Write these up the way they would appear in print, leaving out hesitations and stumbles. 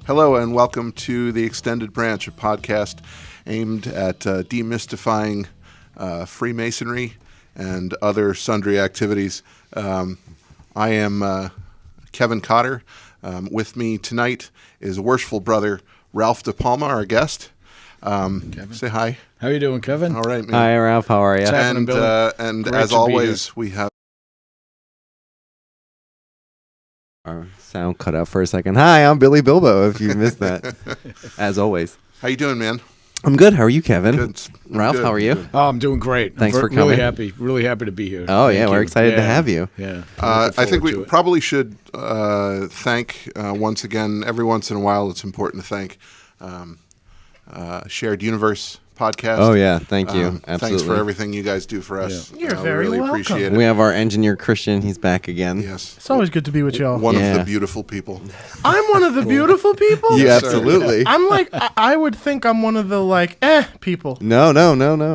Hello and welcome to the Extended Branch, a podcast aimed at demystifying Freemasonry and other sundry activities. I am Kevin Cotter. With me tonight is Worshipful Brother Ralph De Palma, our guest. Say hi. How you doing, Kevin? All right, man. Hi, Ralph. How are you? What's happening, Billy? And Great as to be always, we have... Our sound cut out for a second. Hi, I'm Billy Bilbo, if you missed that. As always. How you doing, man? I'm good. How are you, Kevin? Good. Ralph, Good. how are you? Good. Oh, I'm doing great. Thanks for Really coming. Really happy to be here. Oh, Thank yeah, we're you. excited to have you. Yeah. I think we to it. probably should thank, once again, every once in a while, it's important to thank Shared Universe podcast. Oh, yeah. Thank you. Thanks Absolutely. for everything you guys do for us. You're We very really welcome. appreciate it. We have our engineer, Christian. He's back again. Yes. It's always good to be with y'all. One of Yeah. the beautiful people. I'm one of the beautiful people? You Yes, sir. absolutely. I'm like, I would think I'm one of the people. No.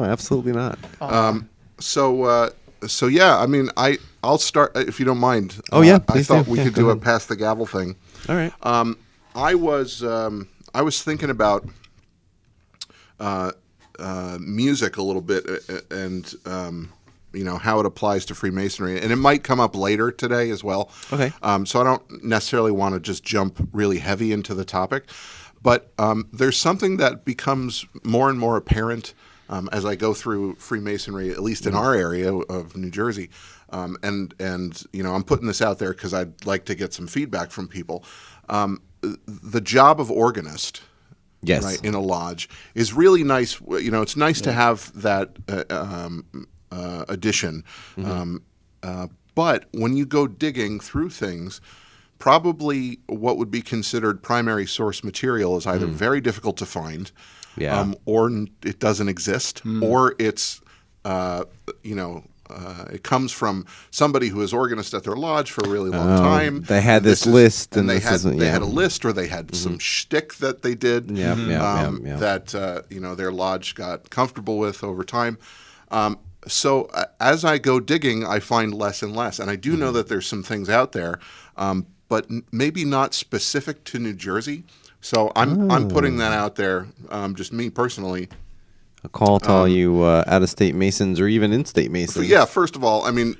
Absolutely not. So yeah, I mean, I'll start if you don't mind. Oh, yeah, I please thought do. we Yeah, could go do a ahead. pass the gavel thing. All right. I was thinking about music a little bit and how it applies to Freemasonry, and it might come up later today as well. Okay. So I don't necessarily want to just jump really heavy into the topic, but there's something that becomes more and more apparent as I go through Freemasonry, at least in our area of New Jersey. And I'm putting this out there because I'd like to get some feedback from people. The job of organist, Yes. right, in a lodge is really nice. It's nice to have that addition. But when you go digging through things, probably what would be considered primary source material is either very difficult to find, Yeah. or it doesn't exist, or it's it comes from somebody who is organist at their lodge for a really long time. They had this list, and they this had isn't- they yeah. had a list, or they had some shtick that they did. Yeah. That their lodge got comfortable with over time. So as I go digging, I find less and less, and I do know that there's some things out there, but maybe not specific to New Jersey. So I'm putting that out there, just me personally. A call to all you out-of-state Masons or even in-state Masons. Yeah, first of all, I mean,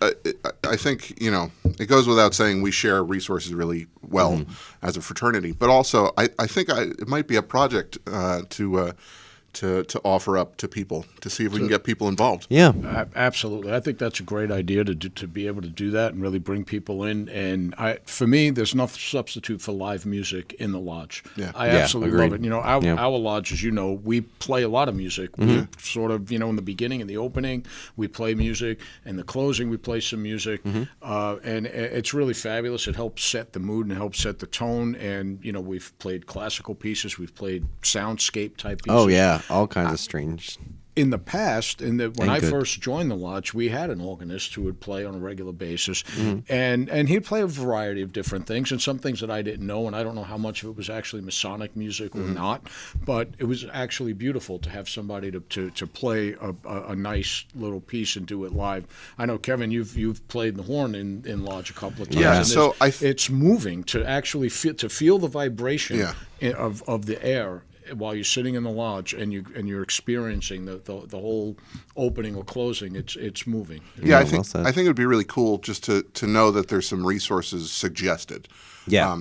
I think, it goes without saying we share resources really well as a fraternity. But also, I think it might be a project to offer up to people to see if we can get people involved. Yeah. Absolutely. I think that's a great idea to be able to do that and really bring people in. And for me, there's no substitute for live music in the lodge. Yeah. I Yeah, absolutely love agreed. it. Our lodge, as you know, we play a lot of music. We sort of, in the beginning, in the opening, we play music. In the closing, we play some music. And it's really fabulous. It helps set the mood and helps set the tone. And, we've played classical pieces. We've played soundscape type pieces. Oh, yeah. All kinds of strange. In the past, when I good. first joined the lodge, we had an organist who would play on a regular basis, and he'd play a variety of different things, and some things that I didn't know, and I don't know how much of it was actually Masonic music or not, but it was actually beautiful to have somebody to play a nice little piece and do it live. I know, Kevin, you've played the horn in lodge a couple of times. Yeah, and so it's moving to actually feel the vibration Yeah. of the air while you're sitting in the lodge and you're experiencing the whole opening or closing. It's moving. Yeah, well said. I think it would be really cool just to know that there's some resources suggested. Yeah.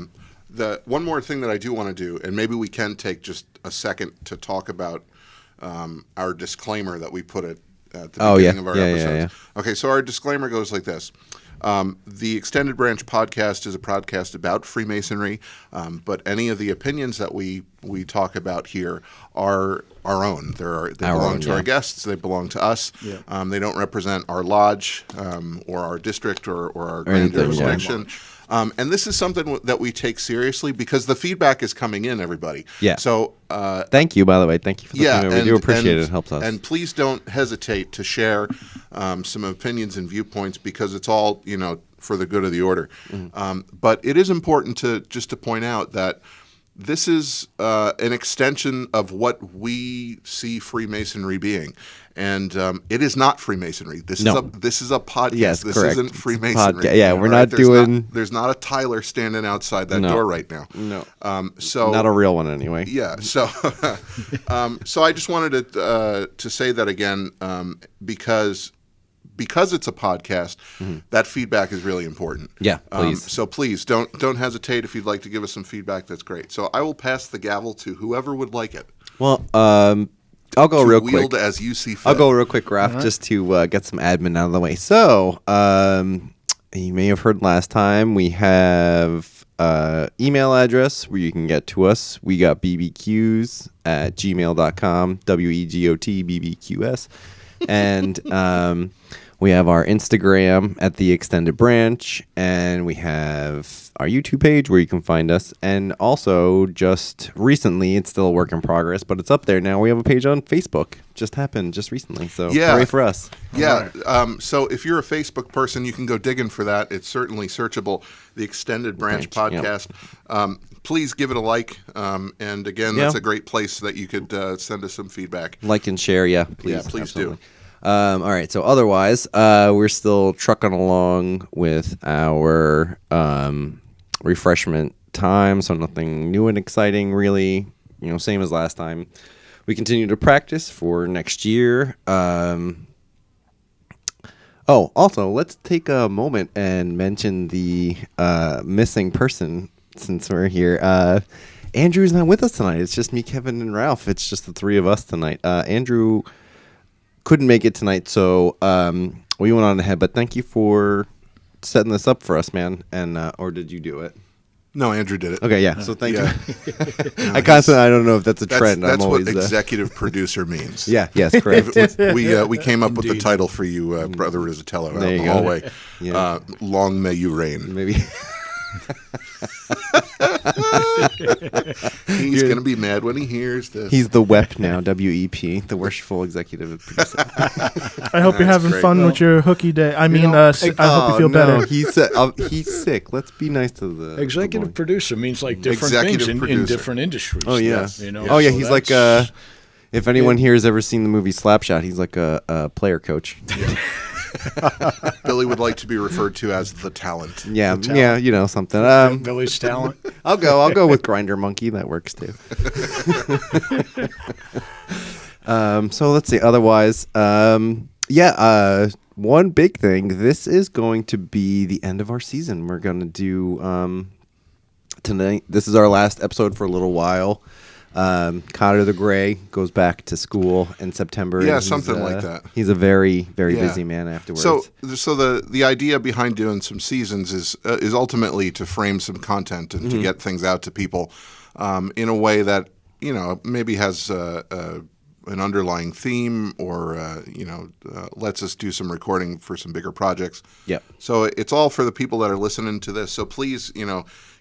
The one more thing that I do want to do, and maybe we can take just a second to talk about our disclaimer that we put at the beginning of our episodes. Okay, so our disclaimer goes like this. The Extended Branch podcast is a podcast about Freemasonry, but any of the opinions that we talk about here are our own. They belong to our guests. They belong to us. Yeah. They don't represent our lodge or our district or our grand anything, yeah. jurisdiction. And this is something that we take seriously because the feedback is coming in, everybody. Yeah. So Thank you, by the way. Thank you for the feedback. We do appreciate it. It helps us. And please don't hesitate to share some opinions and viewpoints because it's all, for the good of the order. But it is important to point out that this is an extension of what we see Freemasonry being. And it is not Freemasonry. This is a podcast. Yes, this correct. isn't Freemasonry. Yeah, we're not doing. There's not a Tyler standing outside that door right now. No. So not a real one anyway. Yeah. So, so I just wanted to say that again because it's a podcast. That feedback is really important. Yeah, please. So please don't hesitate if you'd like to give us some feedback. That's great. So I will pass the gavel to whoever would like it. Well, I'll go real quick. Wield as you see fit. I'll go real quick, Raph, just to get some admin out of the way. So, you may have heard last time we have email address where you can get to us. We got bbqs@gmail.com, WEGOTBBQS. And we have our Instagram at The Extended Branch, and we have our YouTube page where you can find us. And also, just recently, it's still a work in progress, but it's up there now. We have a page on Facebook. Just happened just recently. So, hooray for us. Yeah. So if you're a Facebook person, you can go digging for that. It's certainly searchable. The Extended Branch Podcast. Yep. Please give it a like. And again, that's a great place that you could send us some feedback. Like and share, please. Yeah, please do. All right. So otherwise, we're still trucking along with our refreshment time. So nothing new and exciting, really. Same as last time. We continue to practice for next year. Also, let's take a moment and mention the missing person since we're here. Andrew's not with us tonight. It's just me, Kevin, and Ralph. It's just the three of us tonight. Andrew couldn't make it tonight, so we went on ahead. But thank you for setting this up for us, man. And or did you do it? No, Andrew did it. Okay, yeah. So thank you. I don't know if that's a trend. That's I'm always, what executive producer means. Yeah. Yes. Correct. we came up with the title for you, Brother Rizzatello, out in the hallway. Yeah. Long may you reign. Maybe. He's going to be mad when he hears this. He's the WEP now, WEP, the Worshipful Executive Producer. I hope you're having fun with your hooky day. I mean, I hope you feel better. He's sick. Let's be nice to the executive producer means like different things in different industries. Oh yeah, yes. Oh yeah, so he's like if anyone here has ever seen the movie Slapshot, he's like a player coach. Yeah. Billy would like to be referred to as the talent. Yeah, something. Billy's talent. I'll go with Grinder Monkey. That works too. So let's see. Otherwise, one big thing. This is going to be the end of our season. We're going to do tonight. This is our last episode for a little while. Cotter the Gray goes back to school in September. Yeah, something like that. He's a very, very busy man afterwards. So the idea behind doing some seasons is ultimately to frame some content and to get things out to people in a way that maybe has an underlying theme or lets us do some recording for some bigger projects. Yep. So it's all for the people that are listening to this. So please,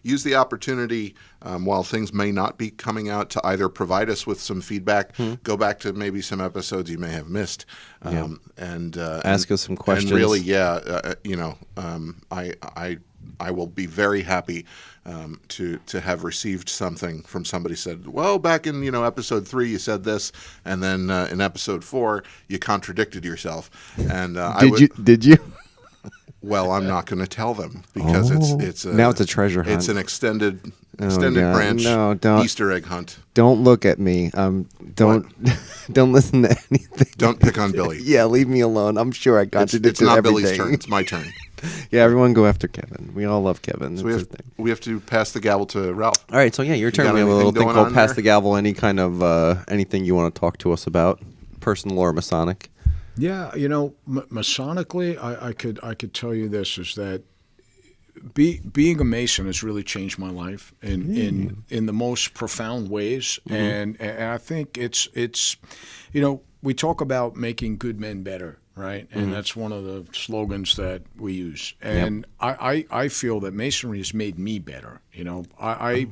use the opportunity while things may not be coming out to either provide us with some feedback, go back to maybe some episodes you may have missed, and ask us some questions. And really, I will be very happy to have received something from somebody said, well, back in episode 3 you said this, and then in episode 4 you contradicted yourself. And did you? Well, I'm not going to tell them because it's now it's a treasure hunt. It's an extended branch Easter egg hunt. Don't look at me. Don't listen to anything. Don't pick on Billy. Yeah, leave me alone. I'm sure I contradicted It's not everything. Billy's turn. It's my turn. Yeah, everyone go after Kevin. We all love Kevin. So we have to pass the gavel to Ralph. All right, so your turn. We have a little thing called Pass the Gavel. Any kind of anything you want to talk to us about, personal or Masonic? Yeah, Masonically, I could tell you this is that being a Mason has really changed my life in the most profound ways, and I think it's we talk about making good men better, right? And that's one of the slogans that we use. And I feel that Masonry has made me better. I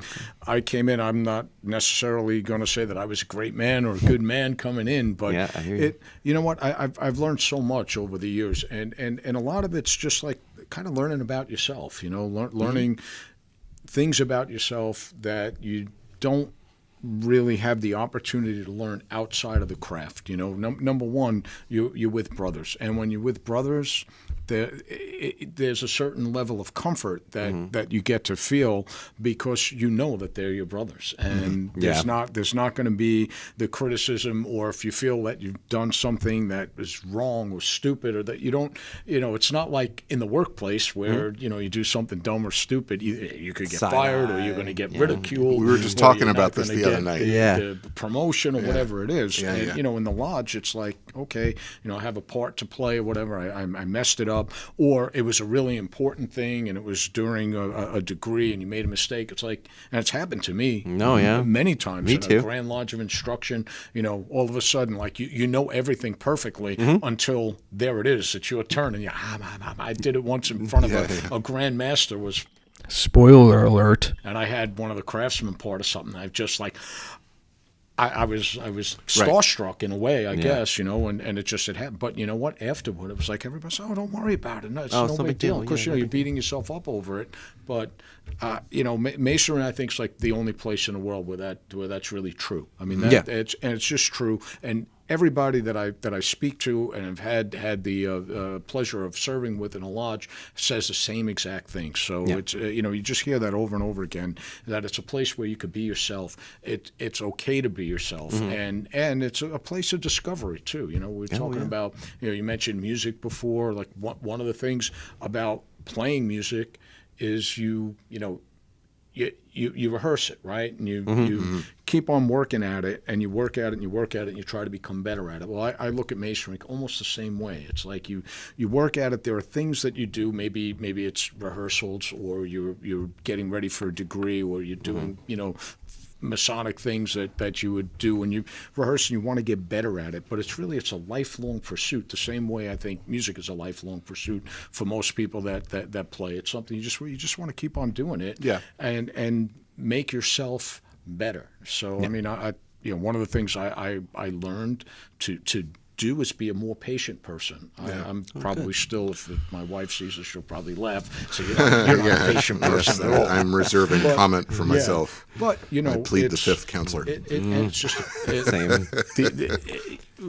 came in. I'm not necessarily going to say that I was a great man or a good man coming in, but I hear you. You know what? I've learned so much over the years, and a lot of it's just like kind of learning about yourself. Learning things about yourself that you don't really have the opportunity to learn outside of the craft. You know, number one, you're with brothers, and when you're with brothers, there's a certain level of comfort that you get to feel because you know that they're your brothers, and there's not going to be the criticism, or if you feel that you've done something that is wrong or stupid, or that you don't, you know, it's not like in the workplace where you know you do something dumb or stupid, you could get fired, or you're going to get ridiculed. We were just talking about this the other night. The promotion or whatever it is, Yeah. You know, in the lodge, it's like, okay, you know, I have a part to play or whatever. I messed it up, or it was a really important thing and it was during a degree and you made a mistake. It's like, and it's happened to me many times. Me too. A Grand Lodge of Instruction, you know, all of a sudden, like you know everything perfectly until there it is. It's your turn, and I did it once in front of a Grand Master. Was spoiler alert. And I had one of the craftsmen part of something. I just like, I was starstruck in a way, I guess, you know, and it just had happened. But you know what? Afterward, it was like everybody said, "Oh, don't worry about it. No, it's no big deal." Because you know you're beating yourself up over it. But you know, Masonry, I think, is like the only place in the world where that's really true. I mean, it's just true. And everybody that I speak to and have had the pleasure of serving with in a lodge says the same exact thing. So it's you know, you just hear that over and over again, that it's a place where you could be yourself. It's okay to be yourself, and it's a place of discovery too. You know, we're talking about, you know, you mentioned music before. Like one of the things about playing music is you rehearse it, right? And you keep on working at it, and you work at it, and you work at it, and you try to become better at it. Well, I look at Masonry almost the same way. It's like you work at it. There are things that you do. Maybe it's rehearsals, or you're getting ready for a degree, or you're doing, you know, Masonic things that you would do when you rehearse, and you want to get better at it. But it's a lifelong pursuit, the same way I think music is a lifelong pursuit for most people that play. It's something you just want to keep on doing it, and make yourself better. So I mean, I you know, one of the things I learned to do is be a more patient person. I'm probably still, if my wife sees this, she'll probably laugh. So you're not a patient person at all. I'm reserving comment for myself. But you know, I plead the fifth counselor. And it's just Same.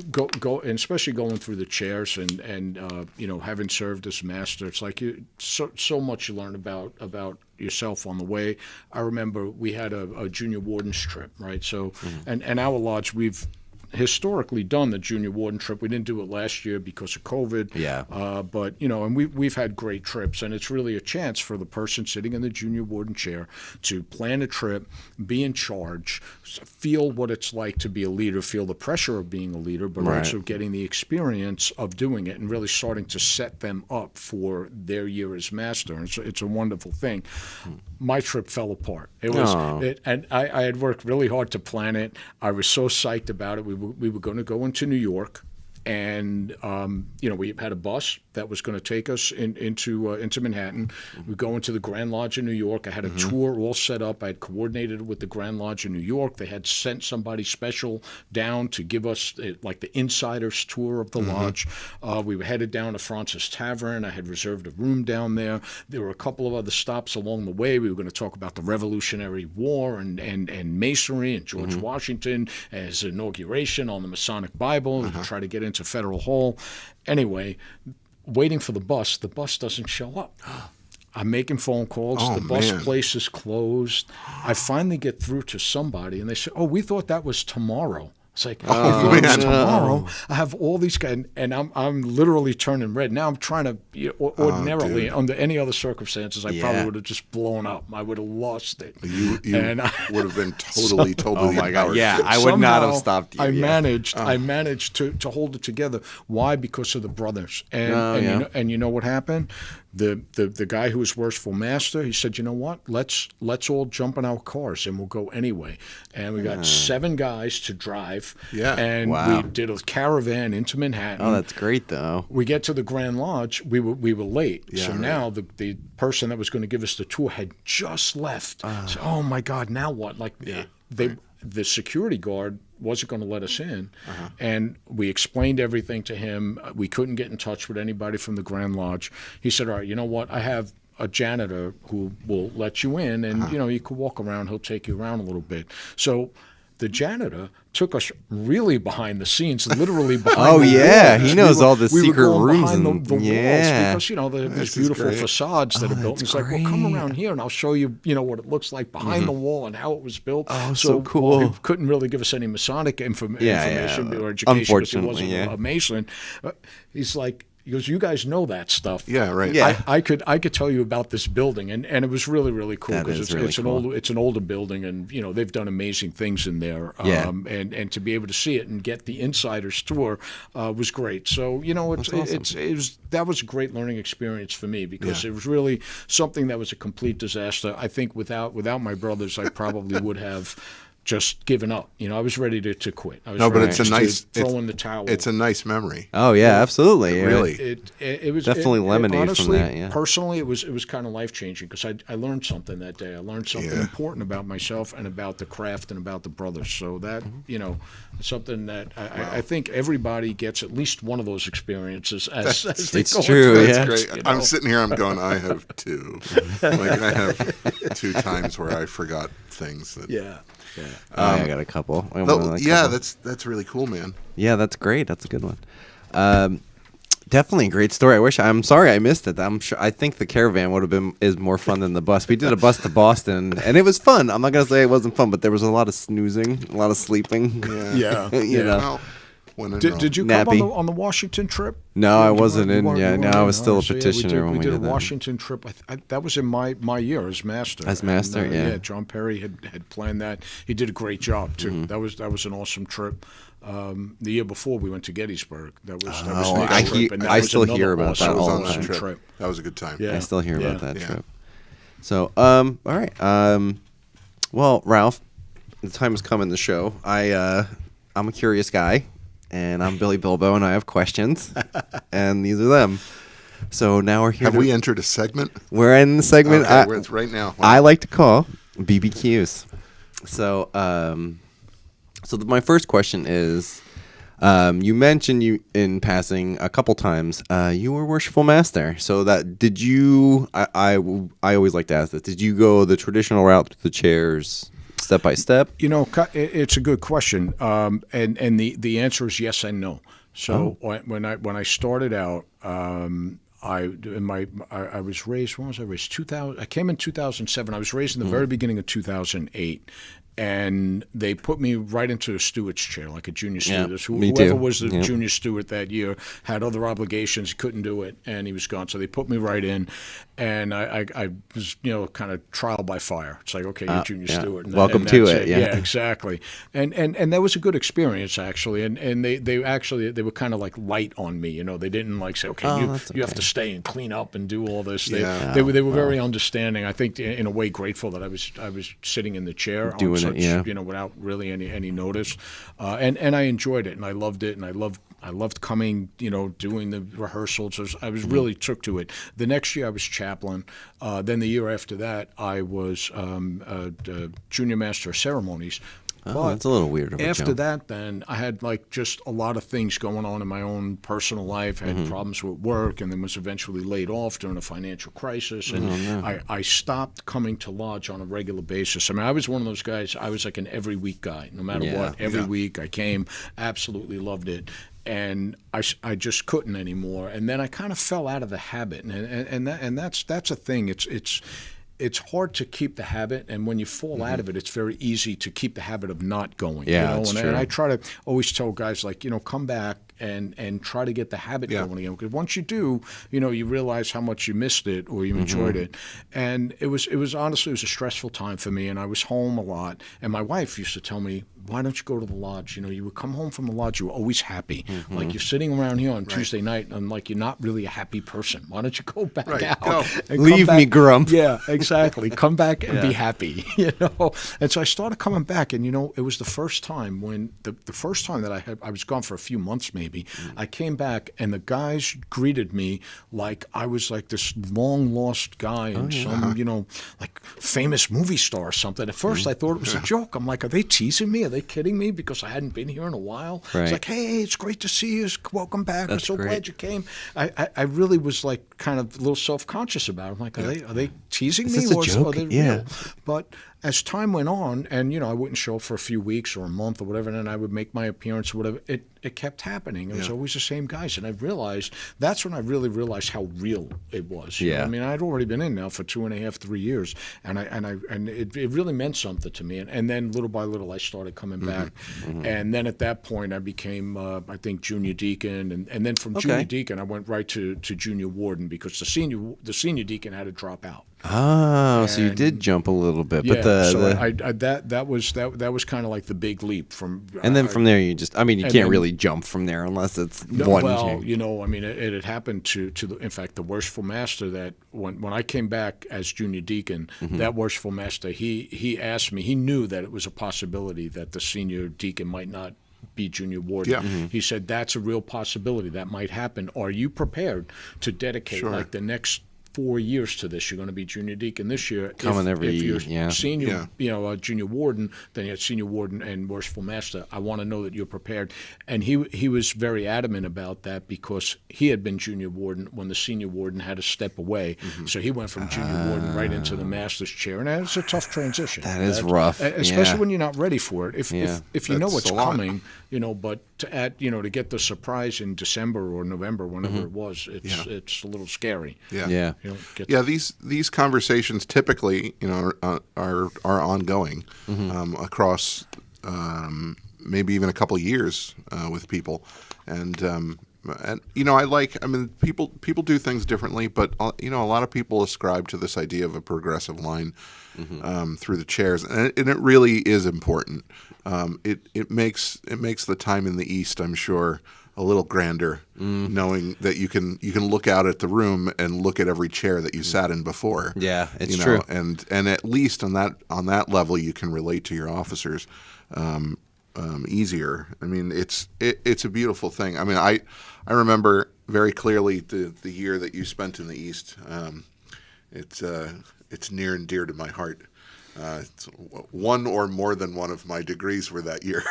Go and especially going through the chairs and you know, having served as master, it's like so much you learn about yourself on the way. I remember we had a junior warden's trip, right? So and our lodge, we've historically done the junior warden trip. We didn't do it last year because of COVID. But you know, and we've had great trips, and it's really a chance for the person sitting in the junior warden chair to plan a trip, be in charge, feel what it's like to be a leader, feel the pressure of being a leader, but also getting the experience of doing it and really starting to set them up for their year as master. And it's a wonderful thing. My trip fell apart. It was, and I had worked really hard to plan it. I was so psyched about it. We were going to go into New York, and you know, we had a bus that was going to take us into Manhattan. We go into the Grand Lodge in New York. I had a tour all set up. I had coordinated with the Grand Lodge in New York. They had sent somebody special down to give us like the insider's tour of the lodge. We were headed down to Francis Tavern. I had reserved a room down there. There were a couple of other stops along the way. We were going to talk about the Revolutionary War and Masonry and George Washington, his inauguration on the Masonic Bible, and try to get into Federal Hall. Anyway, waiting for the bus doesn't show up. I'm making phone calls. The bus place is closed. I finally get through to somebody, and they say, "Oh, we thought that was tomorrow." It's like, tomorrow I have all these guys, and I'm literally turning red. Now I'm trying to, ordinarily, under any other circumstances, I probably would have just blown up. I would have lost it. You would have been totally empowered. Yeah, I would not have stopped you. I managed to hold it together. Why? Because of the brothers. And you know what happened? The guy who was Worshipful Master, he said, "You know what? Let's all jump in our cars and we'll go anyway." And we got 7 guys to drive. And we did a caravan into Manhattan. Oh, that's great though. We get to the Grand Lodge. We were late. Now the person that was going to give us the tour had just left. So, oh my God, now what? Like the security guard wasn't going to let us in, and we explained everything to him. We couldn't get in touch with anybody from the Grand Lodge. He said, "All right, you know what? I have a janitor who will let you in, and you can walk around. He'll take you around a little bit. So the janitor took us really behind the scenes, literally behind the walls. He knows all the secret rooms behind and the walls because these beautiful great. facades that are built. And it's like, well, come great. around here and I'll show you, what it looks like behind the wall and how it was built. Oh, so cool. Well, he couldn't really give us any Masonic information or education because he Unfortunately, wasn't a Mason. He's like. He goes, you guys know that stuff. Yeah, right. Yeah. I could tell you about this building, and it was really, really cool That because is really cool. it's an older building, and they've done amazing things in there. Yeah. And to be able to see it and get the insider's tour was great. So that was a great learning experience for me because it was really something that was a complete disaster. I think without my brothers, I probably would have just given up. I was ready to quit. I was No, but ready it's a to nice throw in the towel. It's a nice memory. Oh yeah, absolutely. Really. It was Definitely lemonade from honestly, that, yeah. Personally, it was kind of life changing because I learned something that day. I learned something important about myself and about the craft and about the brothers. So that is something that I think everybody gets at least one of those experiences as they it's go true, through it. yeah. That's great. I'm sitting here. I'm going. I have two. Like I have 2 times where I forgot things. That, Yeah. I got a couple. That's really cool, man. Yeah, that's great. That's a good one. Definitely a great story. I'm sorry I missed it. I think the caravan would have been more fun than the bus. We did a bus to Boston, and it was fun. I'm not gonna say it wasn't fun, but there was a lot of snoozing, a lot of sleeping. Yeah. you know. Well, when in Rome. Did you Nappy. come on the Washington trip? No, I wasn't You in. weren't- Yeah, you no, weren't I in. was still a So, petitioner when we did a that. Washington trip. That was in my year as master. As master, And, yeah. John Perry had planned that. He did a great job too. That was an awesome trip. The year before we went to Gettysburg. That was Nick's trip, and that I was still another hear about that awesome, all on the that time. trip. That was a good time. Yeah. I still hear about that Yeah. trip. So, all right. Well, Ralph, the time has come in the show. I'm a curious guy, and I'm Billy Bilbo, and I have questions, and these are them. So now we're here. Have we entered a segment? We're in the segment Okay, it's right now. I like to call BBQs. So, my first question is, you mentioned in passing a couple times, you were Worshipful Master. So did you? I always like to ask this. Did you go the traditional route through the chairs, step by step? It's a good question, and the answer is yes and no. So when I started out, I was raised. When was I raised? 2000. I came in 2007. I was raised in the very beginning of 2008. And they put me right into a steward's chair, like a junior steward. Me Whoever too. was the Yeah. junior steward that year had other obligations, couldn't do it, and he was gone. So they put me right in, and I was, kind of trial by fire. It's like, okay, you're junior steward. And Welcome and to that's it, yeah. Yeah, exactly. And that was a good experience, actually. And they were kind of like light on me. They didn't like say, okay, you have to stay and clean up and do all this. They were very understanding. I think in a way grateful that I was sitting in the chair Doing such, it, without really any notice, and I enjoyed it, and I loved it, and I loved coming, doing the rehearsals. I was really took to it. The next year I was chaplain. Then the year after that I was junior master of ceremonies. Oh, that's a little weird. Of a After jump. that, then I had just a lot of things going on in my own personal life. I had problems with work, and then was eventually laid off during a financial crisis. And I stopped coming to lodge on a regular basis. I mean, I was one of those guys. I was like an every week guy, no matter what. Every week I came, absolutely loved it. And I just couldn't anymore. And then I kind of fell out of the habit, and that's a thing. It's hard to keep the habit, and when you fall out of it, it's very easy to keep the habit of not going. Yeah, that's true. And I try to always tell guys, come back and try to get the habit going again. Because once you do, you realize how much you missed it or you enjoyed it. And it was honestly, it was a stressful time for me, and I was home a lot. And my wife used to tell me, why don't you go to the lodge? You would come home from the lodge, you were always happy. Like you're sitting around here on Tuesday night, and you're not really a happy person. Why don't you go back out? Go. And Leave come me, back? grump. Yeah, exactly. Come back and be happy. And so I started coming back, and it was the first time when the first time that I was gone for a few months maybe. I came back, and the guys greeted me like I was like this long lost guy and some like famous movie star or something. At first I thought it was a joke. I'm like, are they teasing me? Are they kidding me? Because I hadn't been here in a while. Right. It's like, hey, it's great to see you. Welcome back. That's We're so great. glad you came. I really was like kind of a little self-conscious about it. I'm like, are they teasing Is me? this a or joke? Are they Yeah. real? But as time went on, and I wouldn't show up for a few weeks or a month or whatever, and then I would make my appearance or whatever. It kept happening. It was always the same guys, and I realized that's when I really realized how real it was. You know? I mean, I'd already been in now for 2.5, 3 years, and it really meant something to me. And then little by little, I started coming back, and then at that point, I became I think junior deacon, and then from junior deacon, I went right to junior warden because the senior deacon had to drop out. Oh, so you did jump a little bit, but that was kind of like the big leap from. And then from there, you can't really jump from there unless it's one. Well, I mean, it had happened to in fact, the Worshipful Master that when I came back as junior deacon, that Worshipful Master, he asked me, he knew that it was a possibility that the senior deacon might not be junior warden. Yeah. He said, that's a real possibility. That might happen. Are you prepared to dedicate like the next 4 years to this? You're going to be junior deacon this year. Coming every year. Senior, junior warden, then you had senior warden and Worshipful Master. I want to know that you're prepared. And he was very adamant about that because he had been junior warden when the senior warden had to step away. So he went from junior warden right into the master's chair, and it's a tough transition. That is rough, especially when you're not ready for it. If you know what's a lot. coming, but to add, to get the surprise in December or November, whenever it was, it's a little scary. Yeah. These conversations typically, are ongoing across maybe even a couple of years with people, and people do things differently, but a lot of people ascribe to this idea of a progressive line through the chairs, and it really is important. It makes the time in the East, I'm sure, a little grander, knowing that you can look out at the room and look at every chair that you sat in before. Yeah, it's true. And at least on that level, you can relate to your officers easier. I mean, it's a beautiful thing. I mean, I remember very clearly the year that you spent in the East. It's near and dear to my heart. It's one or more than one of my degrees were that year.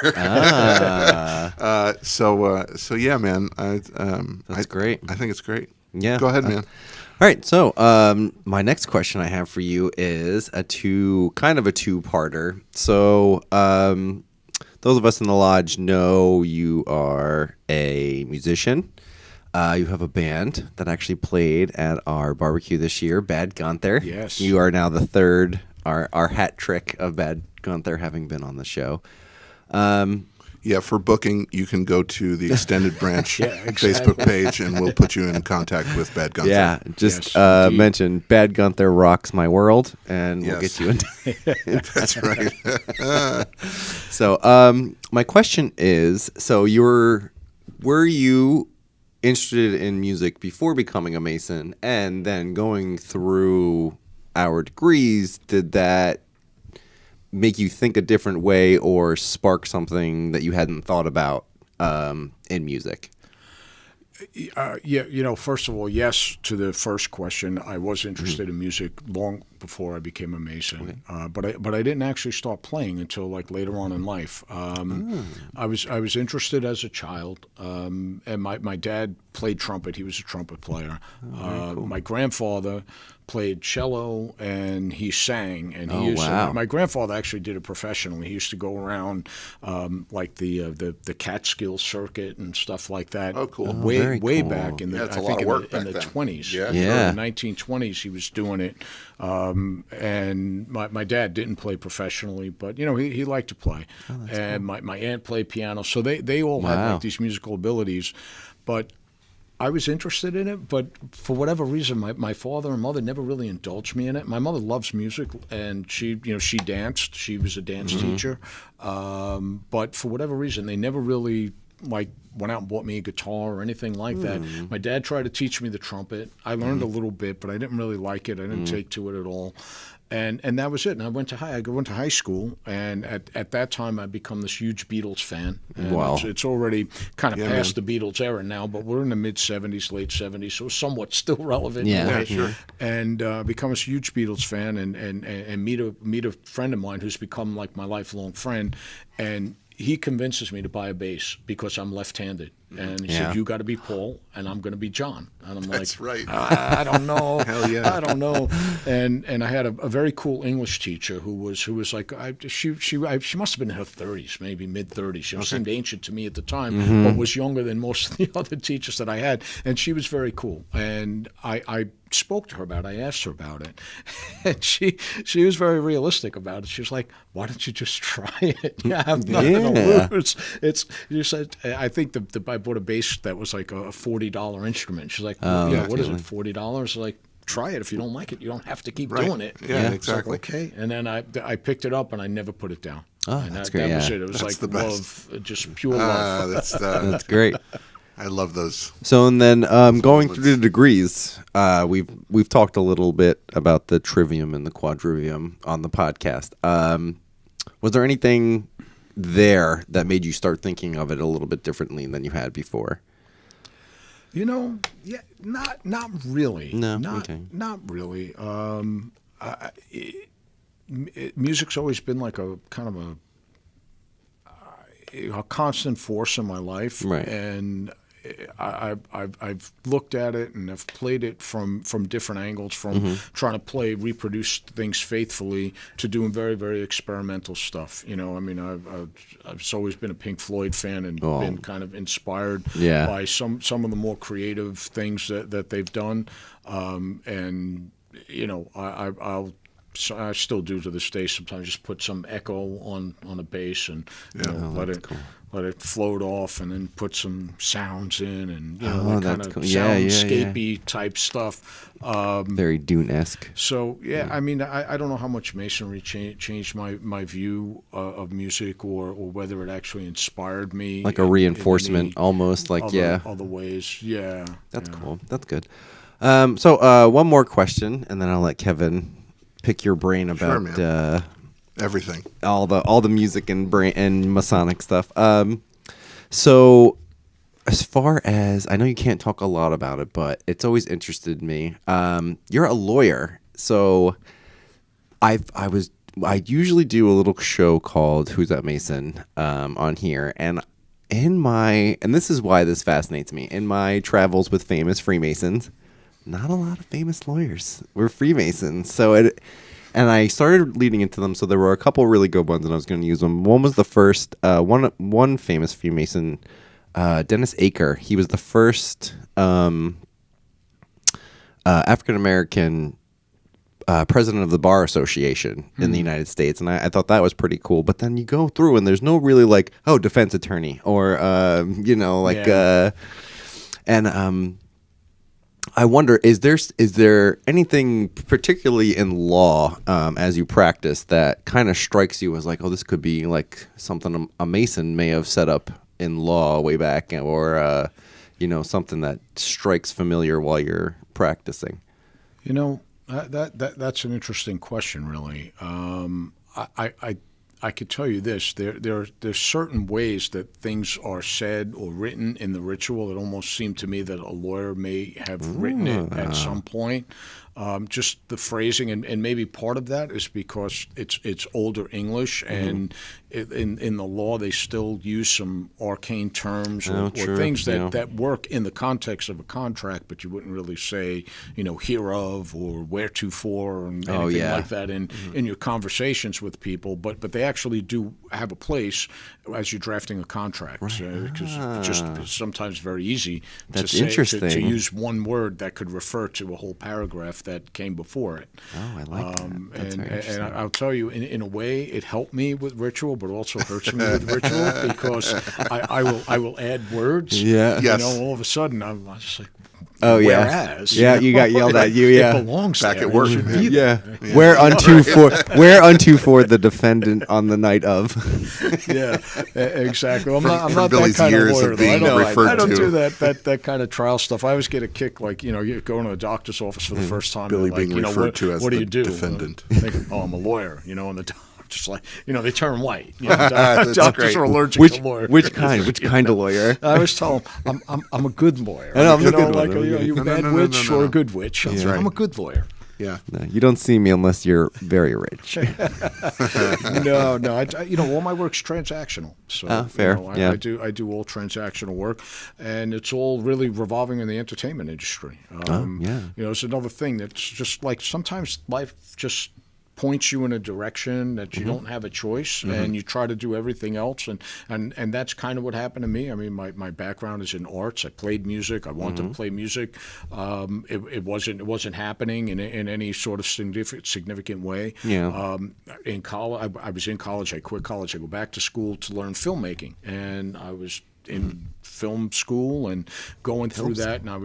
So yeah, man. That's great. I think it's great. Yeah. Go ahead, man. All right. So my next question I have for you is a two-parter. So those of us in the lodge know you are a musician. You have a band that actually played at our barbecue this year, Bad Gunther. Yes. You are now the third, our hat trick of Bad Gunther having been on the show. Yeah, for booking, you can go to the Extended Branch Facebook page, and we'll put you in contact with Bad Gunther. Yeah, just mention Bad Gunther rocks my world, and we'll get you into That's right. So my question is, were you interested in music before becoming a Mason, and then going through our degrees, did that make you think a different way or spark something that you hadn't thought about in music? First of all, yes to the first question. I was interested in music long before I became a Mason, but I didn't actually start playing until like later on in life. I was interested as a child, and my dad played trumpet. He was a trumpet player. Cool. My grandfather played cello and he sang, and he my grandfather actually did it professionally. He used to go around like the Catskill circuit and stuff like that. Oh, cool! Way cool. back in the it's a lot of work in the then. 20s. Yeah. In the 1920s, he was doing it. And my dad didn't play professionally, but he liked to play. And cool. my aunt played piano, so they all had like these musical abilities, but I was interested in it, but for whatever reason, my father and mother never really indulged me in it. My mother loves music, and she danced. She was a dance teacher, but for whatever reason, they never really went out and bought me a guitar or anything like that. My dad tried to teach me the trumpet. I learned a little bit, but I didn't really like it. I didn't take to it at all. And that was it. And I went to high school, and at that time I'd become this huge Beatles fan. And Wow. It's already kind of past the Beatles era now, but we're in the mid '70s, late '70s, so somewhat still relevant. Yeah. in a way. Yeah, sure. And become a huge Beatles fan, and meet a friend of mine who's become like my lifelong friend, and he convinces me to buy a bass because I'm left-handed. And he said, "You got to be Paul, and I'm going to be John." And I'm That's like, right. I don't know. Hell yeah. I don't know. And I had a very cool English teacher who was like, she must have been in her 30s, maybe mid 30s. She seemed ancient to me at the time, but was younger than most of the other teachers that I had. And she was very cool. And I spoke to her about it. I asked her about it, and she was very realistic about it. She was like, "Why don't you just try it? You have nothing to lose." You said, I think I bought a bass that was like a $40 instrument. She's like, what is it, $40? Like, try it. If you don't like it, you don't have to keep doing it. Yeah, It's exactly. like, okay. And then I picked it up and I never put it down. Oh, and that's that, great. That was Yeah. it. It was That's the like best. love, just pure love. That's great. I love those. So and then going through the degrees, we've talked a little bit about the trivium and the quadrivium on the podcast. Was there anything there that made you start thinking of it a little bit differently than you had before? Not really. No? Not Okay. not really. Music's always been like a kind of a constant force in my life, Right. and I've looked at it and I've played it from different angles, from trying to reproduce things faithfully to doing very, very experimental stuff. I mean, I've always been a Pink Floyd fan and been kind of inspired by some of the more creative things that they've done, and I still do to this day. Sometimes just put some echo on a bass and let it float off, and then put some sounds in, and that kind of soundscapey type stuff. Very Dune-esque. So I mean, I don't know how much Masonry changed my view of music, or whether it actually inspired me. Like a reinforcement, almost like other ways. Yeah, That's cool. That's good. So one more question, and then I'll let Kevin pick your brain about Everything. all the music and Masonic stuff. So as far as I know, you can't talk a lot about it, but it's always interested me. You're a lawyer, so I usually do a little show called Who's That Mason on here, and this is why this fascinates me. In my travels with famous Freemasons, not a lot of famous lawyers were Freemasons, and I started leading into them. So there were a couple really good ones, and I was going to use them. One was the first one famous Freemason, Dennis Aker. He was the first African American president of the Bar Association in the United States, and I thought that was pretty cool. But then you go through, and there's no really defense attorney or I wonder, is there anything particularly in law as you practice that kind of strikes you as like, oh, this could be like something a Mason may have set up in law way back, or something that strikes familiar while you're practicing? That's an interesting question, really. I could tell you this: there's certain ways that things are said or written in the ritual that almost seem to me that a lawyer may have written it at some point. Just the phrasing, and maybe part of that is because it's older English, and in the law they still use some arcane terms or things that work in the context of a contract, but you wouldn't really say, hereof or wheretofore and anything like that in your conversations with people. But they actually do have a place as you're drafting a contract, because it's just sometimes very easy to use one word that could refer to a whole paragraph that came before it. Oh, I like that. That's very interesting. And I'll tell you, in a way, it helped me with ritual, but also hurts me with ritual, because I will add words. Yeah. Yes. All of a sudden I'm just like, Oh, yeah. Whereas, Yeah, you got yelled at. Yeah. It belongs Back there. at work. It should be Yeah. there. Whereunto for the defendant on the night of. Yeah, exactly. I'm From not Billy's that kind years of lawyer. of though. being referred I don't to. do that kind of trial stuff. I always get a kick, like, you going to a doctor's office for the first time. Billy and like, being referred to as what do the you do? defendant. Oh, I'm a lawyer. And the just like they turn white. That's Doctors great. are allergic to lawyers. Which kind of lawyer? I always tell them I'm a good lawyer. I know, I'm a good one. Like, are you a bad witch or a good witch? That's right. I'm a good lawyer. Yeah. No, you don't see me unless you're very rich. No. All my work's transactional. So fair. Yeah. I do all transactional work, and it's all really revolving in the entertainment industry. It's another thing that's just like sometimes life just points you in a direction that you don't have a choice, and you try to do everything else, and that's kind of what happened to me. I mean, my background is in arts. I played music. I wanted to play music. It wasn't happening in any sort of significant way. Yeah. In college, I was in college. I quit college. I go back to school to learn filmmaking, and I was in film school and going through that, and I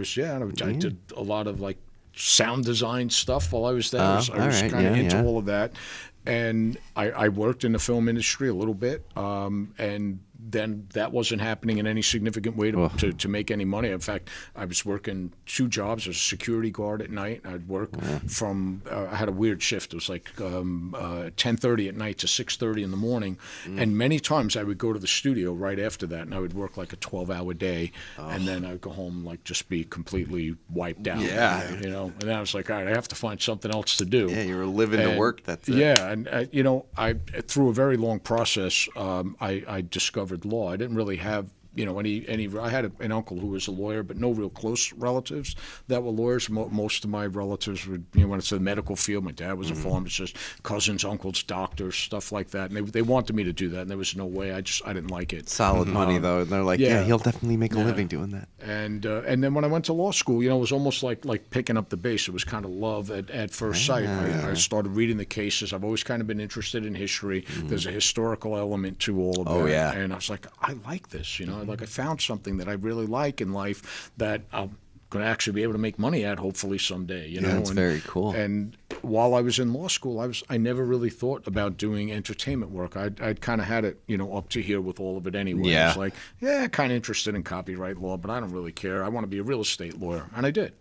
did a lot of like sound design stuff while I was there. I was kind of into all of that. And I worked in the film industry a little bit, and then that wasn't happening in any significant way to make any money. In fact, I was working 2 jobs as a security guard at night. I'd work from I had a weird shift. It was like 10:30 at night to 6:30 in the morning, and many times I would go to the studio right after that, and I would work like a 12-hour day, and then I would go home like just be completely wiped out. Yeah. And then I was like, all right, I have to find something else to do. Yeah, you were living to work. That's it. Yeah, and I through a very long process, I discovered law. I didn't really have any. I had an uncle who was a lawyer, but no real close relatives that were lawyers. Most of my relatives were, when it's the medical field. My dad was a pharmacist, cousins, uncles, doctors, stuff like that. And they wanted me to do that, and there was no way. I didn't like it. Solid money though. And they're like, yeah, he'll definitely make a living doing that. And then when I went to law school, it was almost like picking up the bass. It was kind of love at first sight. I started reading the cases. I've always kind of been interested in history. There's a historical element to all of that. Yeah. And I was like, I like this. Like I found something that I really like in life that I'm going to actually be able to make money at, hopefully someday. That's very cool. And while I was in law school, I never really thought about doing entertainment work. I'd kind of had it, up to here with all of it anyway. Yeah. I was like, kind of interested in copyright law, but I don't really care. I want to be a real estate lawyer, and I did.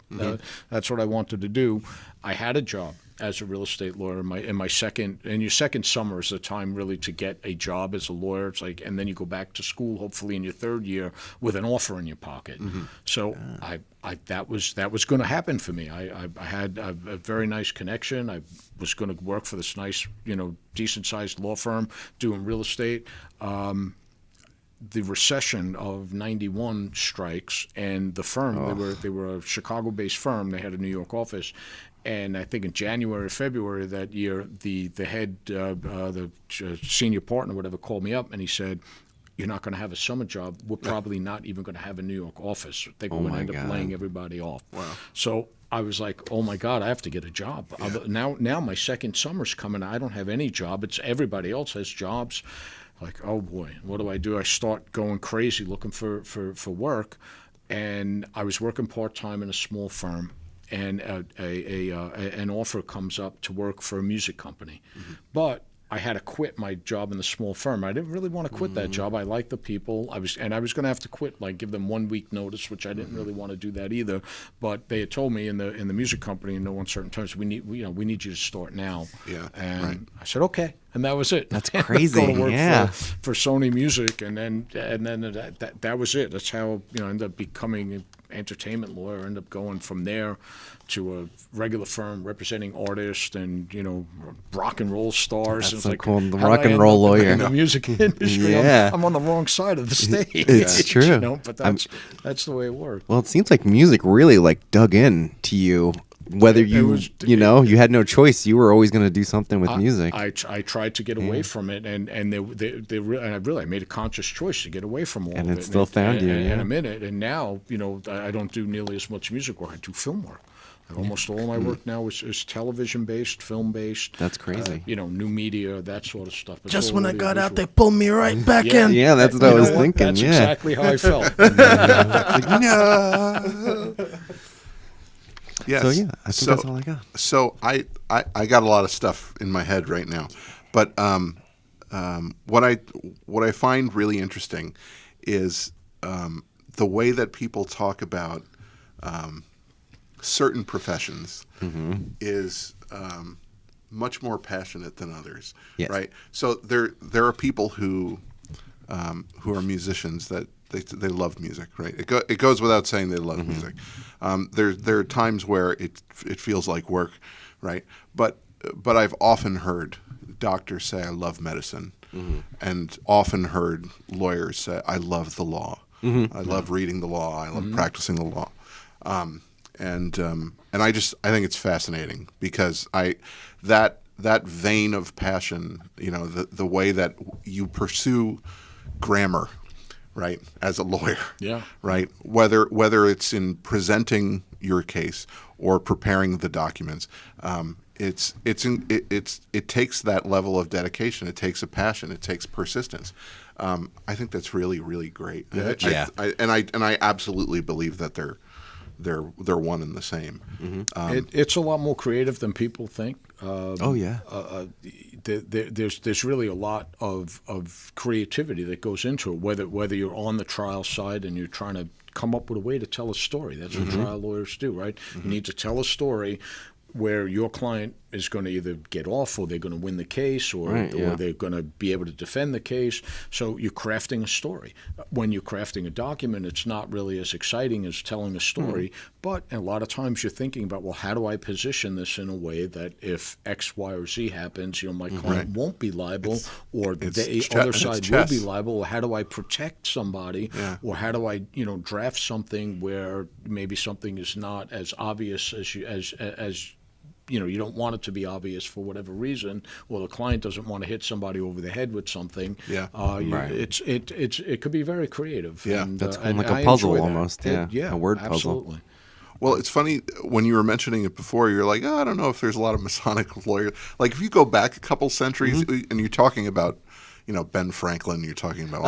That's what I wanted to do. I had a job as a real estate lawyer in your second summer is the time really to get a job as a lawyer. It's like, and then you go back to school hopefully in your third year with an offer in your pocket. So that was going to happen for me. I had a very nice connection. I was going to work for this nice, decent sized law firm doing real estate. The recession of '91 strikes, and the firm they were a Chicago-based firm. They had a New York office, and I think in January or February of that year, the head, the senior partner, whatever, called me up and he said, "You're not going to have a summer job. We're probably not even going to have a New York office. They're going to end up laying everybody off." Wow. So I was like, "Oh my God, I have to get a job." Now my second summer's coming. I don't have any job. It's everybody else has jobs. Like, oh boy, what do? I start going crazy looking for work, and I was working part-time in a small firm, and an offer comes up to work for a music company. But I had to quit my job in the small firm. I didn't really want to quit that job. I liked the people. I was going to have to quit, like give them 1 week notice, which I didn't really want to do that either. But they had told me in the music company in no uncertain terms, we need you to start now. Yeah. And I said, okay. And that was it. That's crazy. Go to work Yeah. for Sony Music, and then that was it. That's how I ended up becoming an entertainment lawyer. Ended up going from there to a regular firm representing artists and rock and roll stars. That's and so like, cool. The how rock did I and end roll up lawyer. in the music industry. Yeah. I'm on the wrong side of the stage. It's true. But that's the way it worked. Well, it seems like music really dug in to you. Whether you had no choice, you were always going to do something with music. I tried to get away from it, and I made a conscious choice to get away from all of it. And it still found you. And I'm in it, and now I don't do nearly as much music work. I do film work. Almost all my work now is television-based, film-based. That's crazy. New media, that sort of stuff. It's Just all when I really got out, visual. they pulled me right back in. Yeah, that's what I was thinking. That's yeah. exactly how I felt. Yes. So yeah, I think that's all I got. So I got a lot of stuff in my head right now, but what I find really interesting is the way that people talk about certain professions is much more passionate than others, Yes. right? So there are people who are musicians that they love music, right? It goes without saying they love music. There are times where it feels like work, right? But I've often heard doctors say I love medicine, and often heard lawyers say I love the law. I love reading the law. I love practicing the law. And I think it's fascinating because that vein of passion, the way that you pursue grammar, right, as a lawyer, right, whether it's in presenting your case or preparing the documents, it takes that level of dedication. It takes a passion. It takes persistence. I think that's really, really great. I absolutely believe that they're one and the same. It's a lot more creative than people think. There's really a lot of creativity that goes into it. Whether you're on the trial side and you're trying to come up with a way to tell a story. That's what trial lawyers do, right? You need to tell a story where your client is going to either get off or they're going to win the case or they're going to be able to defend the case. So you're crafting a story. When you're crafting a document, it's not really as exciting as telling a story, but a lot of times you're thinking about, well, how do I position this in a way that if X, Y, or Z happens, my client won't be liable or the other side will be liable, or how do I protect somebody or how do I, draft something where maybe something is not as obvious as you don't want it to be obvious for whatever reason, or the client doesn't want to hit somebody over the head with something. It could be very creative. Yeah, and, that's kind of like a puzzle almost. A word puzzle. Absolutely. Well, it's funny when you were mentioning it before. You're like, I don't know if there's a lot of Masonic lawyers. Like if you go back a couple centuries and you're talking about, Ben Franklin. You're talking about.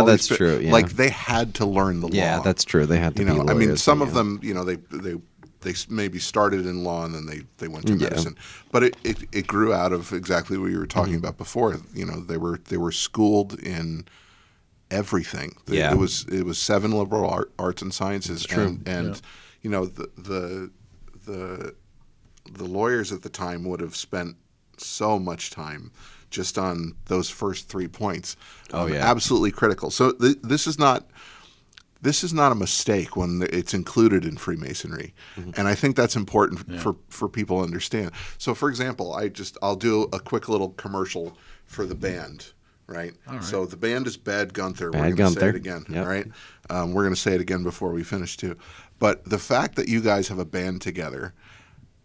That's true. Yeah. Like they had to learn the law. Yeah, that's true. They had to. Be lawyers, I mean, some of them, they maybe started in law and then they went to medicine, but it grew out of exactly what you were talking about before. They were schooled in everything. It was 7 liberal arts and sciences, and the lawyers at the time would have spent so much time just on those first 3 points. Absolutely critical. So this is not a mistake when it's included in Freemasonry, and I think that's important for people to understand. So, for example, I'll do a quick little commercial for the band, right? All right. So the band is Bad Gunther. We're going to say it again, all right? We're going to say it again before we finish too. But the fact that you guys have a band together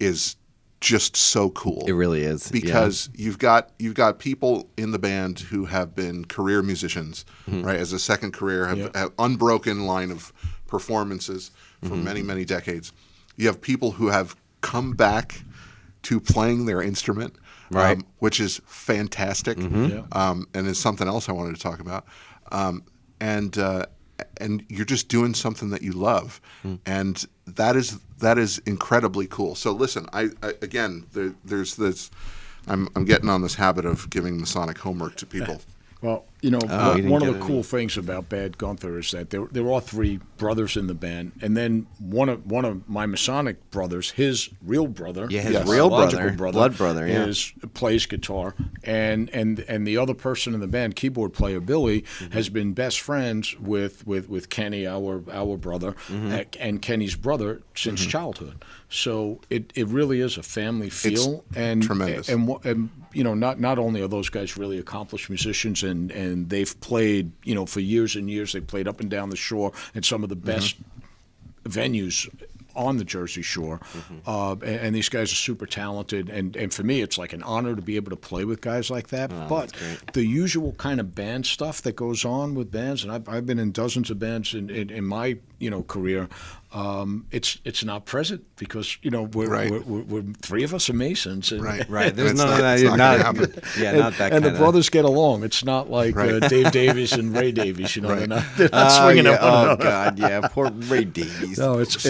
is just so cool. It really is, because you've got people in the band who have been career musicians, right? As a second career, have unbroken line of performances for many, many decades. You have people who have come back to playing their instrument, right? Which is fantastic, and is something else I wanted to talk about. And you're just doing something that you love, and that is incredibly cool. So listen, there's this. I'm getting on this habit of giving Masonic homework to people. Well, one of the cool things about Bad Gunther is that there are 3 brothers in the band, and then one of my Masonic brothers, his real brother, real brother, blood brother, plays guitar, and the other person in the band, keyboard player Billy, has been best friends with Kenny, our brother, and Kenny's brother since childhood. So it really is a family feel, and tremendous. And not only are those guys really accomplished musicians, and they've played, for years and years. They played up and down the shore at some of the best venues on the Jersey Shore, and these guys are super talented. And for me, it's like an honor to be able to play with guys like that. But the usual kind of band stuff that goes on with bands, and I've been in dozens of bands in my career. It's not present because we're 3 of us are Masons. And, right. There's none of that. Not that. And the brothers get along. It's not like Dave Davies and Ray Davies. They're not swinging at one another. Oh God, poor Ray Davies. No, it's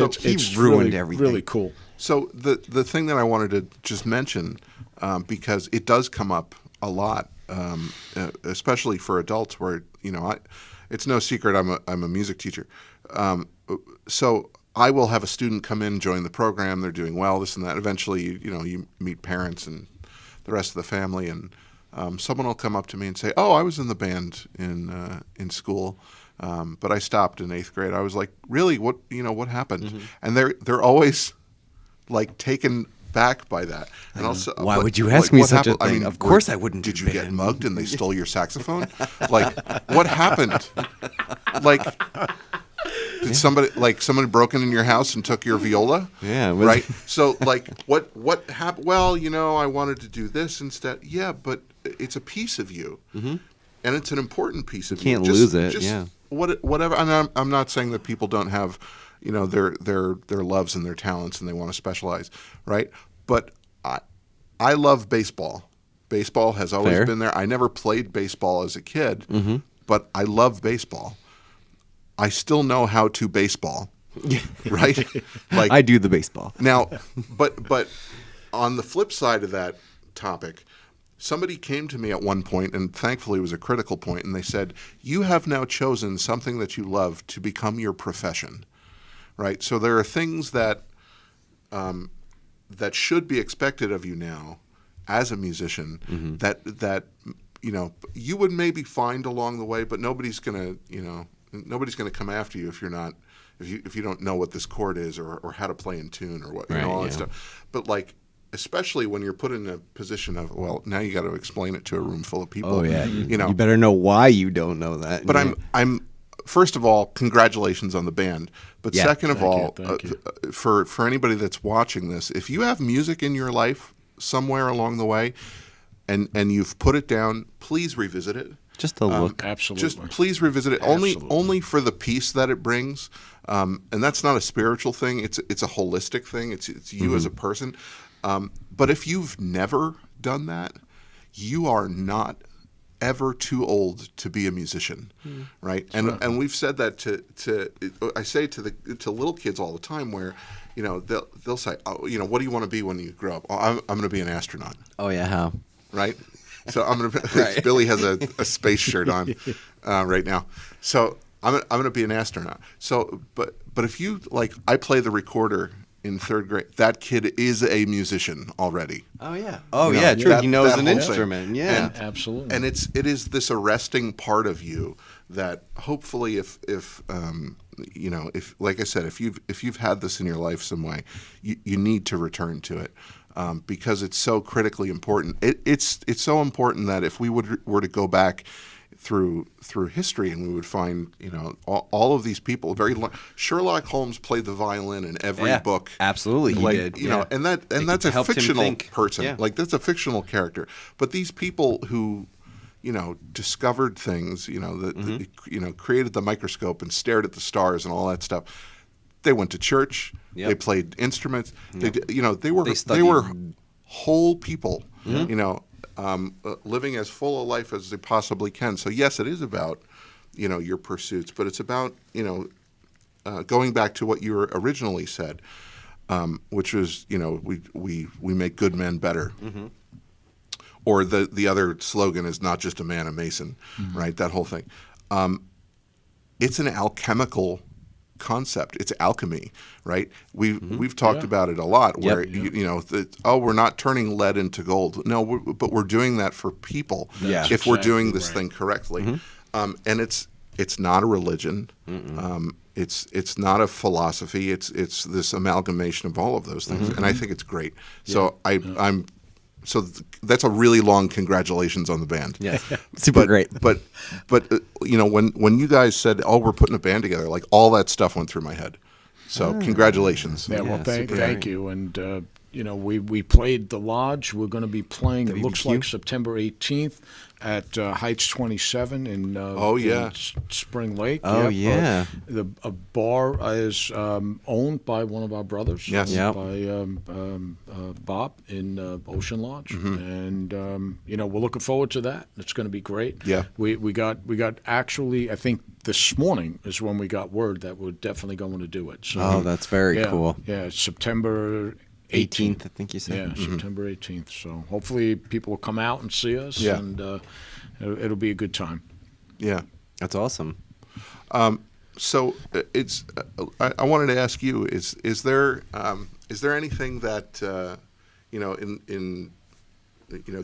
ruined really, everything. Really cool. So the thing that I wanted to just mention, because it does come up a lot, especially for adults, where it's no secret I'm a music teacher, so I will have a student come in, join the program, they're doing well, this and that. Eventually, you meet parents and the rest of the family, and someone will come up to me and say, "Oh, I was in the band in school, but I stopped in 8th grade." I was like, "Really? What happened?" Mm-hmm. And they're always like taken back by that. And also, Why would you ask me what such a happened? thing? Of course I wouldn't Did do you get band. mugged and they stole your saxophone? Like, what happened? Like, did somebody broken in your house and took your viola? Yeah, it was- right. So like, what happened? Well, I wanted to do this instead. Yeah, but it's a piece of you, and it's an important piece of you. can't lose it, yeah. Whatever. And I'm not saying that people don't have, their loves and their talents and they want to specialize, right? But I love baseball. Baseball has always Fair. been there. I never played baseball as a kid, but I love baseball. I still know how to baseball, right? Like I do the baseball. now, but on the flip side of that topic, somebody came to me at one point, and thankfully it was a critical point, and they said, "You have now chosen something that you love to become your profession," right? So there are things that that should be expected of you now as a musician that you would maybe find along the way, but nobody's gonna come after you if you're not if you don't know what this chord is or how to play in tune or what Right, all that yeah. stuff. But like, especially when you're put in a position of, well, now you got to explain it to a room full of people. Oh yeah, you you better know why you don't know that. But I'm first of all, congratulations on the band. But Yeah, second of all, thank you. for anybody that's watching this, if you have music in your life somewhere along the way, and you've put it down, please revisit it. just a look. Absolutely. Just please revisit it. Absolutely. Only for the peace that it brings, and that's not a spiritual thing. It's a holistic thing. It's you as a person. But if you've never done that, you are not ever too old to be a musician, right? And we've said that I say to little kids all the time, where they'll say, "Oh, what do you want to be when you grow up?" "Oh, I'm going to be an astronaut." Oh yeah, how? Right? So I'm gonna. Billy has a space shirt on right now. So I'm gonna be an astronaut. So, but if you I play the recorder in 3rd grade. That kid is a musician already. Oh yeah. Oh You know, yeah. True. that- he knows that an whole thing. instrument. Yeah. And- Absolutely. And it is this arresting part of you that hopefully if like I said, if you've had this in your life some way, you need to return to it. Because it's so critically important. It's so important that if we were to go back through history and we would find all of these people Sherlock Holmes played the violin in every book. Absolutely, he did. And that's a helped him fictional think. person. Yeah. Like that's a fictional character. But these people who discovered things, that created the microscope and stared at the stars and all that stuff. They went to church. Yep. They played instruments. Yep. They were studied. whole people. Living as full a life as they possibly can. So yes, it is about your pursuits, but it's about going back to what you originally said, which was we make good men better. Mm-hmm. Or the other slogan is not just a man, a mason, right? That whole thing. It's an alchemical concept. It's alchemy, right? We've talked about it a lot. Where we're not turning lead into gold. No, but we're doing that for people. Yeah. If we're Exactly doing this right. thing correctly, and it's not a religion. It's not a philosophy. It's this amalgamation of all of those things, and I think it's great. So I'm. So that's a really long congratulations on the band. Yeah. Super great. But when you guys said, "Oh, we're putting a band together," like all that stuff went through my head. So congratulations. Yeah, well, thank super you. And, we played the Lodge. We're going to be playing, it looks WBQ? like September 18th at Heights 27 in, in Spring Lake. Oh, Yep. yeah. A bar is owned by one of our brothers, Yes. Yep. by Bob in Ocean Lodge. And, we're looking forward to that. It's going to be great. Yeah. We got actually, I think this morning is when we got word that we're definitely going to do it. So, Oh, that's very cool. Yeah, September 18th, I think you said. Yeah, September 18th. So hopefully people will come out and see us, Yeah. and it'll be a good time. Yeah. That's awesome. So it's. I wanted to ask you: is there anything that in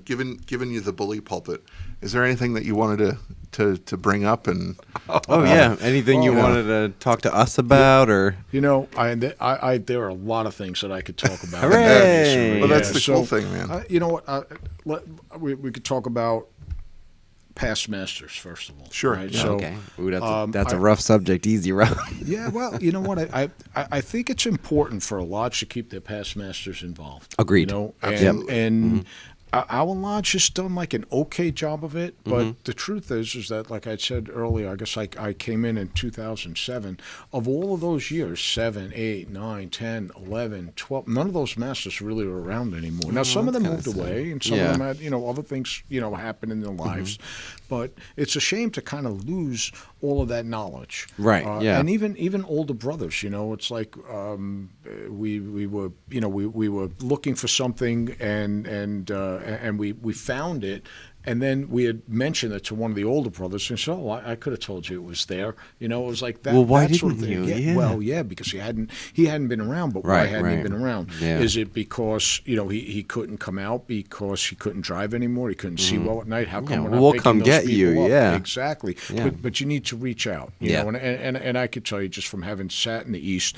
given you the bully pulpit, is there anything that you wanted to bring up and? Oh yeah, anything you wanted to talk to us about, or I there are a lot of things that I could talk about. Hooray! Well, that's the So, cool thing, man. you know what? We could talk about past masters first of all. Sure. Right? Yeah. So, okay. Ooh, that's a rough subject. Easy rough. yeah, well, you know what? I think it's important for a lodge to keep their past masters involved. Agreed. And our lodge has done like an okay job of it, but the truth is that, like I said earlier, I guess I came in 2007. Of all of those years, 7, 8, 9, 10, 11, 12, none of those masters really are around anymore. Now, some of them moved away, and some of them had, other things, happen in their lives. But it's a shame to kind of lose all of that knowledge. Right, yeah. And even older brothers, it's like we were looking for something and we found it, and then we had mentioned it to one of the older brothers, and said, I could have told you it was there. It was like that. Well, why that sort of didn't thing. you? Yeah. Yeah. Well, yeah, because he hadn't been around. But why hadn't he been around? Yeah. Is it because he couldn't come out because he couldn't drive anymore? He couldn't see well at night. How come we're not we'll picking come those get you, people up? yeah. Exactly. Yeah. But you need to reach out. Yeah. And I could tell you just from having sat in the East,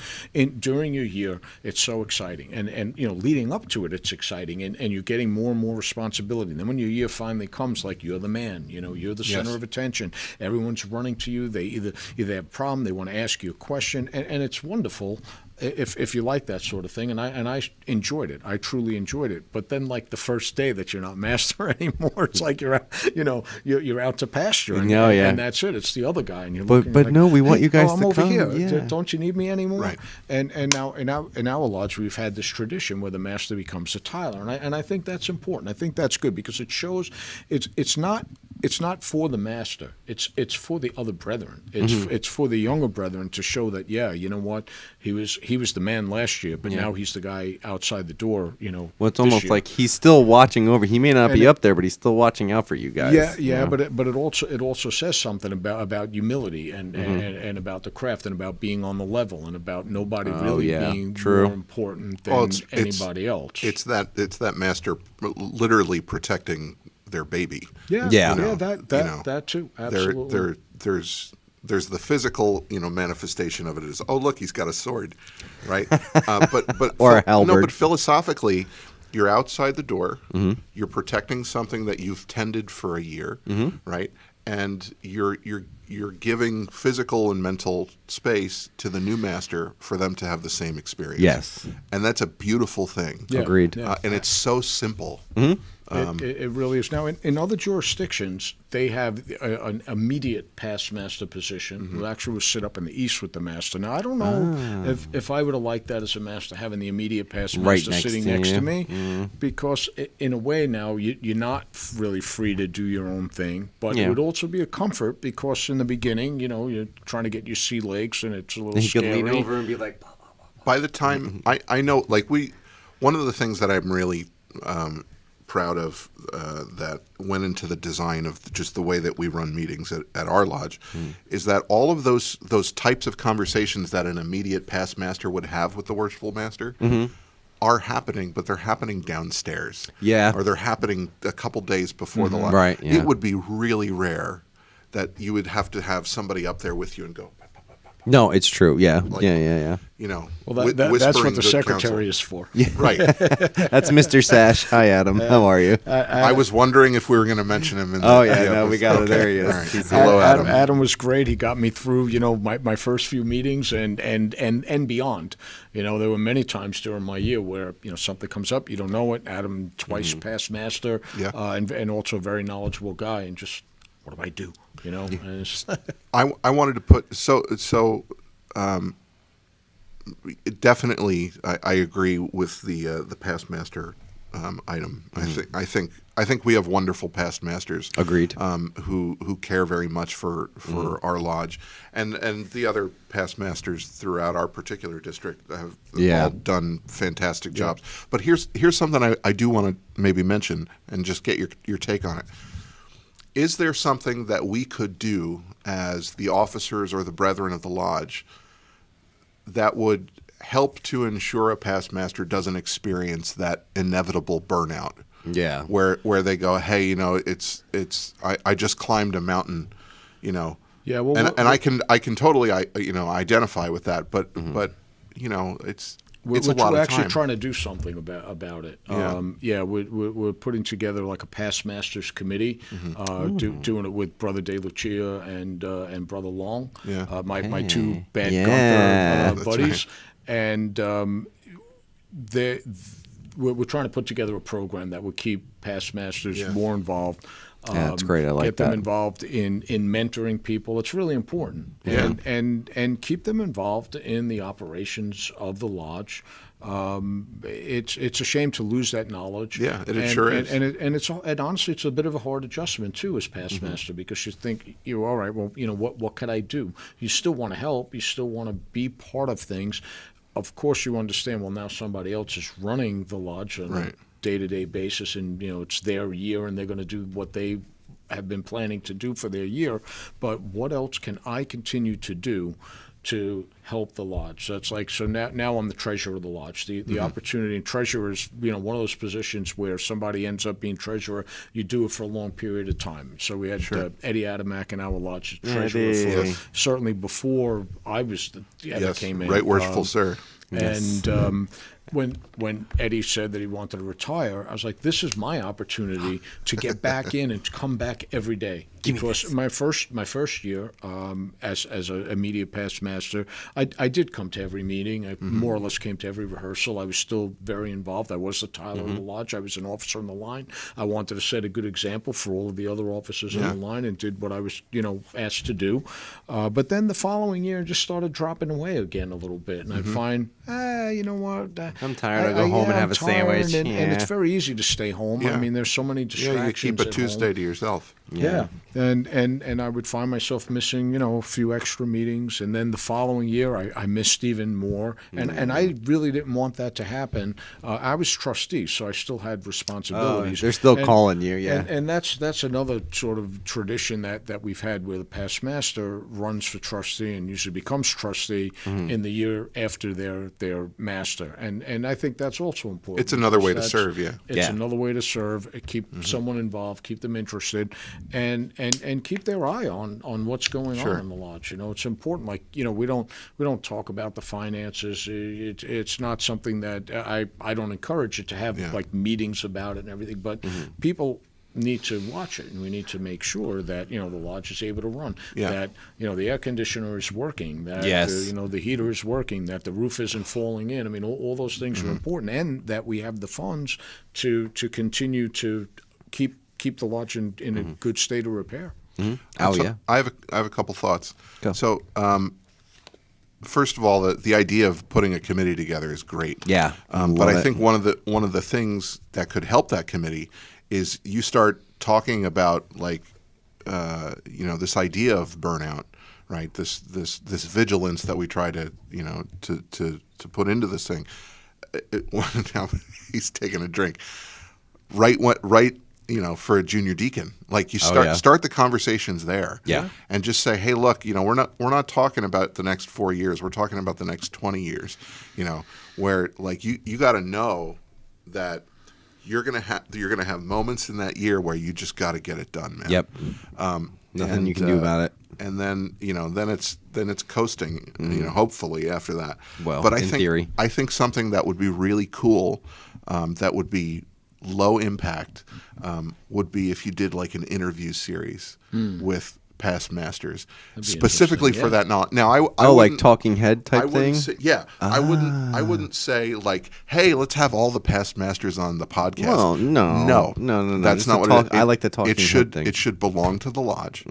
during your year, it's so exciting. And leading up to it, it's exciting. And you're getting more and more responsibility. And then when your year finally comes, like you're the man, you're the center of attention. Everyone's running to you. They either have a problem, they want to ask you a question, and it's wonderful if you like that sort of thing. And I enjoyed it. I truly enjoyed it. But then, like the first day that you're not master anymore, it's like you're out, you're out to pasture, and that's it. It's the other guy, and you're looking but like, no, we want hey, you guys I'm to over come. here. Yeah. Don't you need me anymore? Right. And now in our lodge, we've had this tradition where the master becomes a tiler, and I think that's important. I think that's good because it shows it's not for the master. It's for the other brethren. It's for the younger brethren to show that you know what, he was the man last year, but now he's the guy outside the door. Well, it's almost like he's still watching over. He may not be up there, but he's still watching out for you guys. Yeah. But it also says something about humility and about the craft and about being on the level and about nobody really being more important than anybody else. It's that master literally protecting their baby. That too. Absolutely. There's the physical, manifestation of it is, oh, look, he's got a sword, right? But or a halberd. No, but philosophically, you're outside the door. You're protecting something that you've tended for a year, right? And you're giving physical and mental space to the new master for them to have the same experience. Yes, and that's a beautiful thing. Yeah. Agreed. And it's so simple. It really is. Now, in other jurisdictions, they have an immediate past master position who actually will sit up in the East with the master. Now, I don't know if I would have liked that as a master, having the immediate past master sitting next to me, because in a way now you're not really free to do your own thing, but it would also be a comfort because in the beginning, you're trying to get your sea legs and it's a little scary. You can lean over and be like, By the time I know, like one of the things that I'm really proud of that went into the design of just the way that we run meetings at our lodge is that all of those types of conversations that an immediate past master would have with the Worshipful Master are happening, but they're happening downstairs. Yeah. Or they're happening a couple days before the lodge. Right, yeah. It would be really rare that you would have to have somebody up there with you and go, no, it's true. Yeah, Like, yeah. Well, that's what the secretary is for. Yeah. Right. That's Mr. Sash. Hi, Adam. How are you? I was wondering if we were going to mention him. We got it. There he is. All right. He's Hello, here. Adam. Adam was great. He got me through, my first few meetings and beyond. There were many times during my year where, something comes up, you don't know it. Adam, twice past master, and also a very knowledgeable guy, and just, what do I do? And it's I wanted to put definitely I agree with the past master item. I think we have wonderful past masters. Agreed. Who care very much for our lodge, and the other past masters throughout our particular district have all done fantastic jobs. But here's something I do want to maybe mention and just get your take on it. Is there something that we could do as the officers or the brethren of the lodge that would help to ensure a past master doesn't experience that inevitable burnout? Yeah. Where they go, hey, I just climbed a mountain, Yeah. Well, and I can totally identify with that, but it's a lot we're of actually time. trying to do something about it. We're putting together like a past masters committee, doing it with Brother De Lucia and Brother Long, my two bad Gunther buddies, right. and we're trying to put together a program that would keep past masters more involved. That's great. I like get them that. involved in mentoring people. It's really important, and keep them involved in the operations of the lodge. It's a shame to lose that knowledge. Yeah, it sure is. And honestly, it's a bit of a hard adjustment too as past master, because you think all right. Well, what could I do? You still want to help. You still want to be part of things. Of course, you understand. Well, now somebody else is running the lodge on a day-to-day basis, and it's their year, and they're going to do what they have been planning to do for their year. But what else can I continue to do to help the lodge? So now I'm the treasurer of the lodge. The opportunity, and treasurer is one of those positions where somebody ends up being treasurer. You do it for a long period of time. So we had Eddie Adamack in our lodge as treasurer for certainly before I was ever came in. Right, worshipful sir. And when Eddie said that he wanted to retire, I was like, this is my opportunity to get back in and to come back every day. Because my first year as an immediate past master, I did come to every meeting. I more or less came to every rehearsal. I was still very involved. I was the Tyler of the lodge. I was an officer on the line. I wanted to set a good example for all of the other officers on the line, and did what I was asked to do. But then the following year, just started dropping away again a little bit, and I'd find, you know what? I'm tired. I'll go home and have a sandwich. And it's very easy to stay home. Yeah. I mean, there's so many distractions. You keep a at Tuesday home. to yourself. Yeah. And I would find myself missing, a few extra meetings, and then the following year I missed even more, and I really didn't want that to happen. I was trustee, so I still had responsibilities. They're still calling you, And that's another sort of tradition that we've had, where the past master runs for trustee and usually becomes trustee in the year after their master, and I think that's also important. It's another way to serve, It's another way to serve. Keep someone involved, keep them interested, and keep their eye on what's going on in the lodge. It's important. Like, we don't talk about the finances. It's not something that I don't encourage it to have like meetings about it and everything. But people need to watch it, and we need to make sure that the lodge is able to run. That the air conditioner is working. That the heater is working. That the roof isn't falling in. I mean, all those things are important, and that we have the funds to continue to keep the lodge in a good state of repair. I have a couple thoughts. Go. So, first of all, the idea of putting a committee together is great. Yeah, but I think one of the things that could help that committee is you start talking about this idea of burnout, right? This vigilance that we try to to put into this thing. Now he's taking a drink. Right. For a junior deacon, like you start the conversations there, and just say, hey, look, we're not talking about the next 4 years, we're talking about the next 20 years, where like you got to know that you're gonna have moments in that year where you just got to get it done, man. Yep. Nothing you can do about it. And then then it's coasting, hopefully after that. Well, but in theory, I think something that would be really cool, that would be low impact, would be if you did like an interview series with past masters specifically for that knowledge. Now, I like talking head type thing. I wouldn't say like, hey, let's have all the past masters on the podcast. Well, no. That's just not what I like the talking head thing. It should belong to the lodge.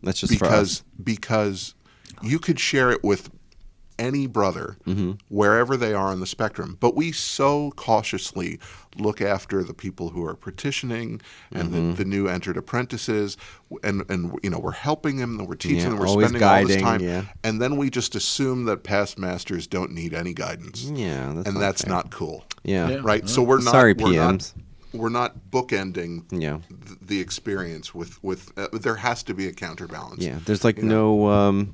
That's just because you could share it with any brother, wherever they are on the spectrum. But we so cautiously look after the people who are petitioning and the new entered apprentices, and we're helping them, and we're teaching them, we're spending all this time, and then we just assume that past masters don't need any guidance. Yeah, that's not cool. Yeah. Right. So we're not. Sorry, PMs. We're not bookending the experience with there has to be a counterbalance. Yeah, there's no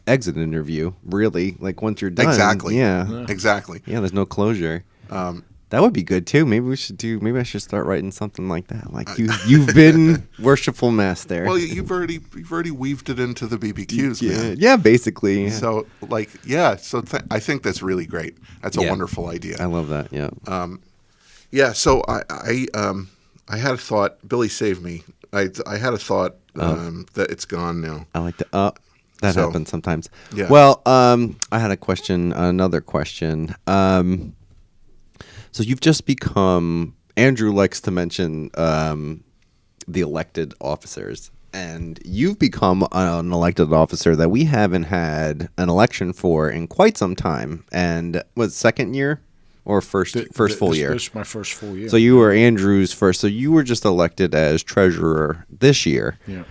exit interview, really. Like once you're done. Exactly. Yeah. Exactly. Yeah, there's no closure. That would be good too. Maybe I should start writing something like that. Like you've been Worshipful Master. Well, you've already weaved it into the BBQs, man. Yeah, basically. Yeah. So I think that's really great. That's a wonderful idea. I love that. Yeah. Yeah, so I had a thought. Billy saved me. I had a thought that it's gone now. I like to that happens sometimes. Yeah. Well, I had another question. So you've just become. Andrew likes to mention the elected officers, and you've become an elected officer that we haven't had an election for in quite some time. And was second year? Or first full year? This is my first full year. So you were Andrew's first. So you were just elected as treasurer this year. Yeah.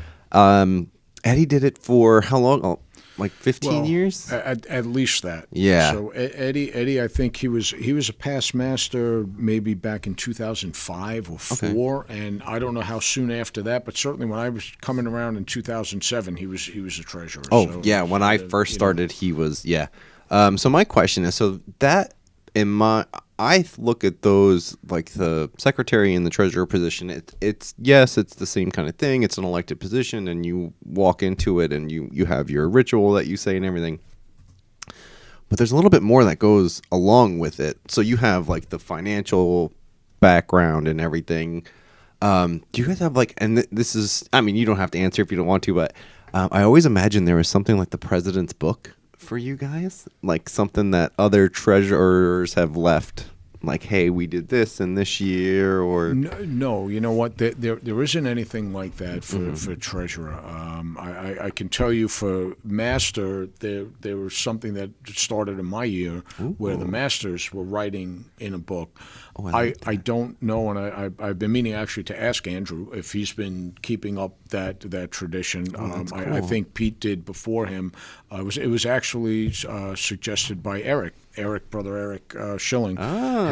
Eddie did it for how long? Oh, like 15 years? At least that. Yeah. So Eddie, I think he was a past master maybe back in 2005 or 4, and I don't know how soon after that, but certainly when I was coming around in 2007, he was a treasurer. Oh, so, yeah. When I first started, he was, yeah. So my question is, I look at those like the secretary and the treasurer position. It's the same kind of thing. It's an elected position, and you walk into it, and you have your ritual that you say and everything. But there's a little bit more that goes along with it. So you have like the financial background and everything. Do you guys have this is, I mean, you don't have to answer if you don't want to, but I always imagine there was something like the president's book for you guys, like something that other treasurers have left, like, hey, we did this in this year, or no, you know what, there isn't anything like that for treasurer. I can tell you for master, there was something that started in my year where the masters were writing in a book. I don't know, and I've been meaning actually to ask Andrew if he's been keeping up that tradition. Cool. I think Pete did before him. It was actually suggested by Brother Eric Schilling.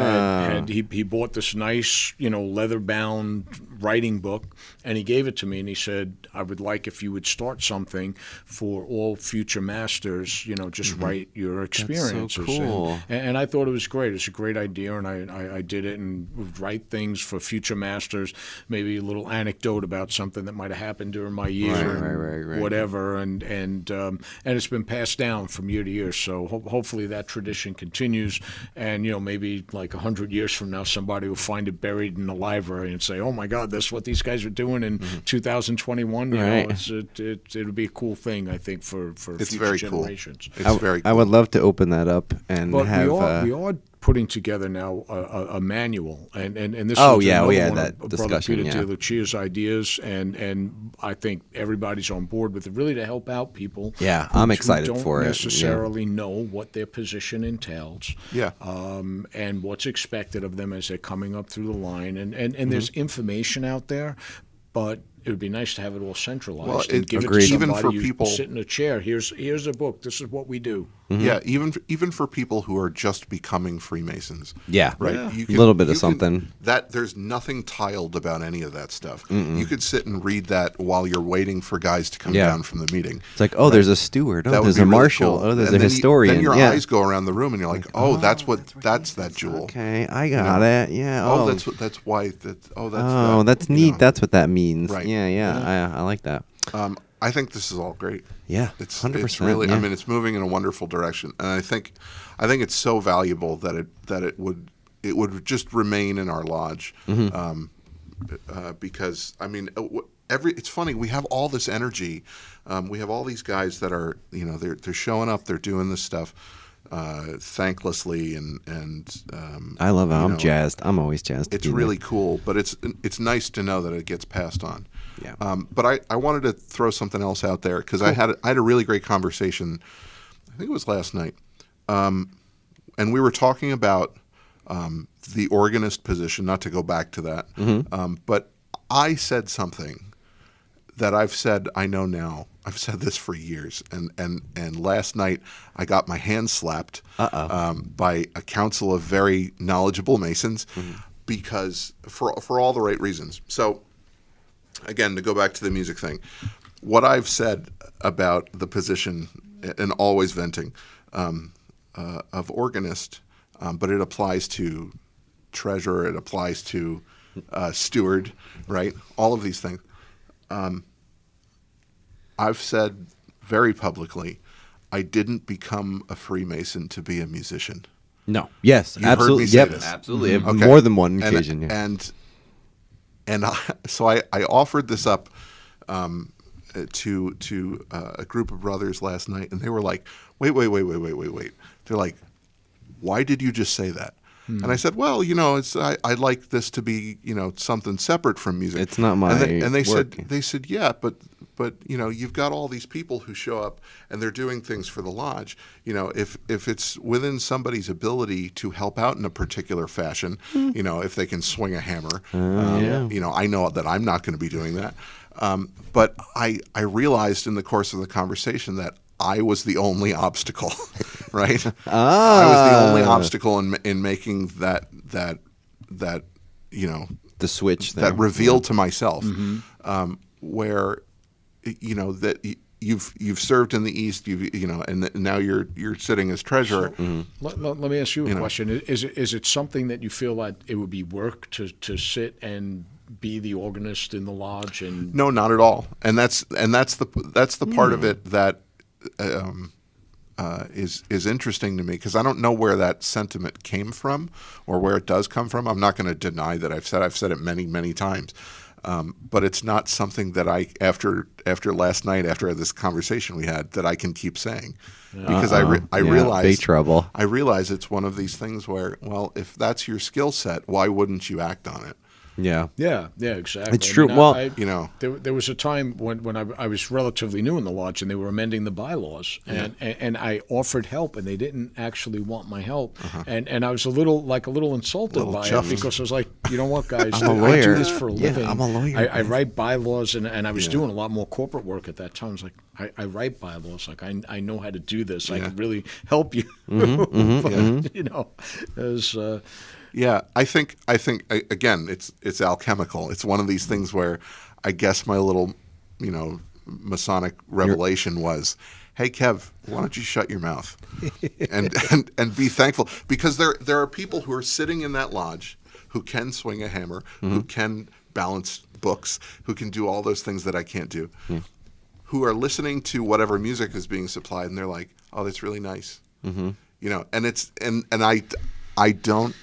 And he bought this nice, leather-bound writing book, and he gave it to me, and he said, I would like if you would start something for all future masters, just write your experiences. That's so cool. And I thought it was great. It's a great idea, and I did it, and would write things for future masters, maybe a little anecdote about something that might have happened during my year, right. whatever, and it's been passed down from year to year. So hopefully that tradition continues, and maybe like 100 years from now, somebody will find it buried in the library and say, "Oh my God, that's what these guys are doing in 2021." It would be a cool thing, I think, for future generations. Cool. It's very cool. I would love to open that up and have. We are putting together now a manual, and this we one had that of discussion. Brother Peter De Lucia's ideas, and I think everybody's on board with it, really to help out people. Yeah, I'm excited for it. Don't necessarily know what their position entails. Yeah. And what's expected of them as they're coming up through the line, and there's information out there, but it would be nice to have it all centralized and give it to somebody even for who people sit in a chair. Here's a book. This is what we do. Yeah, even for people who are just becoming Freemasons. Yeah, right. A little bit of something. There's nothing tiled about any of that stuff. You could sit and read that while you're waiting for guys to come down from the meeting. It's like, there's a steward. There's a marshal. Cool. There's a historian. Then your eyes go around the room, and you're like, that's that jewel. Okay, I got it. Yeah. That's why. That's neat. That's what that means. Right. Yeah. I like that. I think this is all great. Yeah, it's 100%. It's really. I mean, it's moving in a wonderful direction, and I think it's so valuable that it would just remain in our lodge, because I mean, it's funny. We have all this energy. We have all these guys that are they're showing up. They're doing this stuff thanklessly, and I love it. I'm jazzed. I'm always jazzed. It's really cool, but it's nice to know that it gets passed on. Yeah. But I wanted to throw something else out there because I had a really great conversation. I think it was last night and we were talking about the organist position, not to go back to that, but I said something that I've said, I know now, I've said this for years, and last night I got my hand slapped by a council of very knowledgeable Masons, because for all the right reasons. So again, to go back to the music thing, what I've said about the position, and always venting, of organist, but it applies to treasurer, it applies to steward, right? All of these things. I've said very publicly, I didn't become a Freemason to be a musician. No. Yes. You've heard absolutely. me say Yep. this. Absolutely. Okay. More than one occasion. And so I offered this up to a group of brothers last night, and they were like, wait. They're like, why did you just say that? And I said, well, I'd like this to be, something separate from music. It's not my and they work. said, yeah, but you've got all these people who show up and they're doing things for the lodge. If it's within somebody's ability to help out in a particular fashion, if they can swing a hammer, I know that I'm not going to be doing that. But I realized in the course of the conversation that I was the only obstacle, right? I was the only obstacle in making that the switch that there. reveal to myself, where that you've served in the East, and now you're sitting as treasurer. Let me ask you a question. Is it something that you feel that it would be work to sit and be the organist in the lodge? And No, not at all. And that's the part of it that is interesting to me, because I don't know where that sentiment came from or where it does come from. I'm not going to deny that I've said it many times, but it's not something that I after last night, after this conversation we had, that I can keep saying, because I realize big trouble. I realize it's one of these things where, well, if that's your skill set, why wouldn't you act on it? Yeah, exactly. It's true. Well, there was a time when I was relatively new in the lodge, and they were amending the bylaws, and I offered help, and they didn't actually want my help, and I was a little insulted by it, because I was like, you know what, guys, I'm a I lawyer. do this for a living. Yeah, I'm a lawyer. I write bylaws, and I was doing a lot more corporate work at that time. I was like, I write bylaws, like I know how to do this. I can really help you. Yeah, I think again, it's alchemical. It's one of these things where I guess my little, Masonic revelation was, hey, Kev, why don't you shut your mouth and be thankful, because there are people who are sitting in that lodge who can swing a hammer, who can balance books, who can do all those things that I can't do, who are listening to whatever music is being supplied, and they're like, oh, that's really nice, and it's and I don't.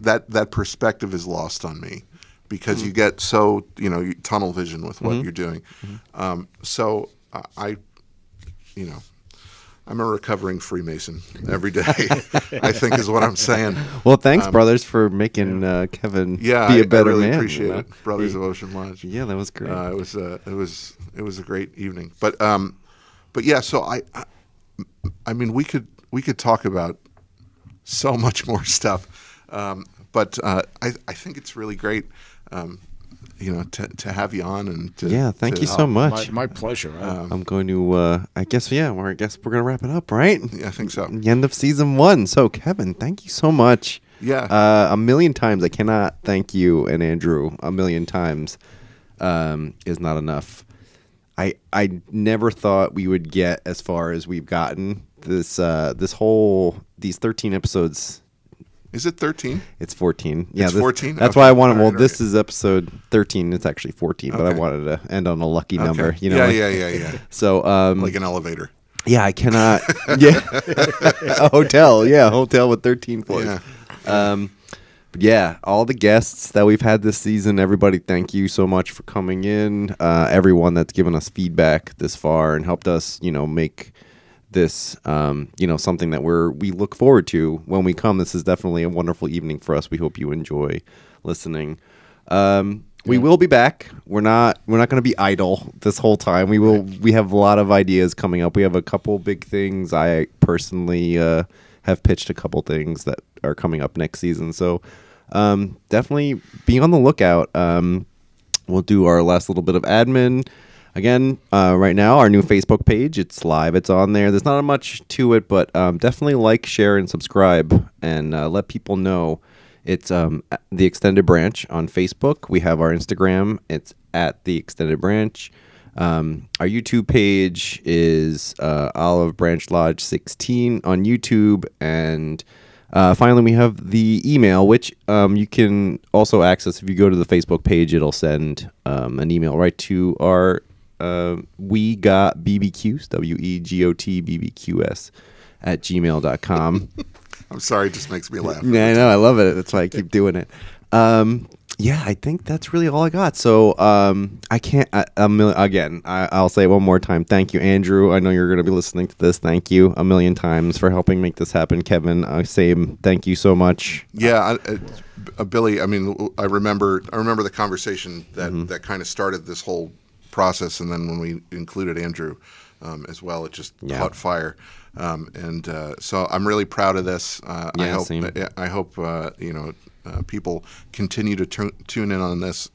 That perspective is lost on me, because you get so tunnel vision with what you're doing. So I'm a recovering Freemason every day. I think is what I'm saying. Well, thanks, brothers, for making Kevin be a better I really man. appreciate it, Brothers of Ocean Lodge. Yeah, that was great. It was a great evening. But yeah. So I mean, we could talk about so much more stuff. But I think it's really great, to have you on, and thank you so much. My pleasure. I'm going to, I guess we're going to wrap it up, right? Yeah, I think so. The end of season 1. So, Kevin, thank you so much. Yeah. A million times. I cannot thank you and Andrew a million times is not enough. I never thought we would get as far as we've gotten. These 13 episodes. Is it 13? It's 14. Yeah, it's 14? That's okay. why I wanted. All right, this is episode 13. It's actually 14, but I wanted to end on a lucky number. Yeah. So, like an elevator. Yeah, I cannot. A hotel. Yeah, hotel with 13 floors. Yeah. But yeah, all the guests that we've had this season, everybody, thank you so much for coming in. Everyone that's given us feedback this far and helped us, make this, something that we look forward to when we come. This is definitely a wonderful evening for us. We hope you enjoy listening. We will be back. We're not going to be idle this whole time. We have a lot of ideas coming up. We have a couple big things. I personally have pitched a couple things that are coming up next season. So definitely be on the lookout. We'll do our last little bit of admin. Again, right now, our new Facebook page, it's live. It's on there. There's not much to it, but definitely like, share, and subscribe, and let people know. It's The Extended Branch on Facebook. We have our Instagram. It's at The Extended Branch. Our YouTube page is Olive Branch Lodge 16 on YouTube. And finally, we have the email, which you can also access. If you go to the Facebook page, it'll send an email right to our We Got BBQs, WEGOT @gmail.com. I'm sorry, it just makes me laugh. Yeah, I know. I love it. That's why I keep doing it. Yeah, I think that's really all I got. So I can't, I'll say it one more time. Thank you, Andrew. I know you're going to be listening to this. Thank you a million times for helping make this happen. Kevin, same. Thank you so much. Yeah, Billy, I mean, I remember the conversation that kind of started this whole process, and then when we included Andrew as well, it just caught fire. So I'm really proud of this. I hope people continue to tune in on this.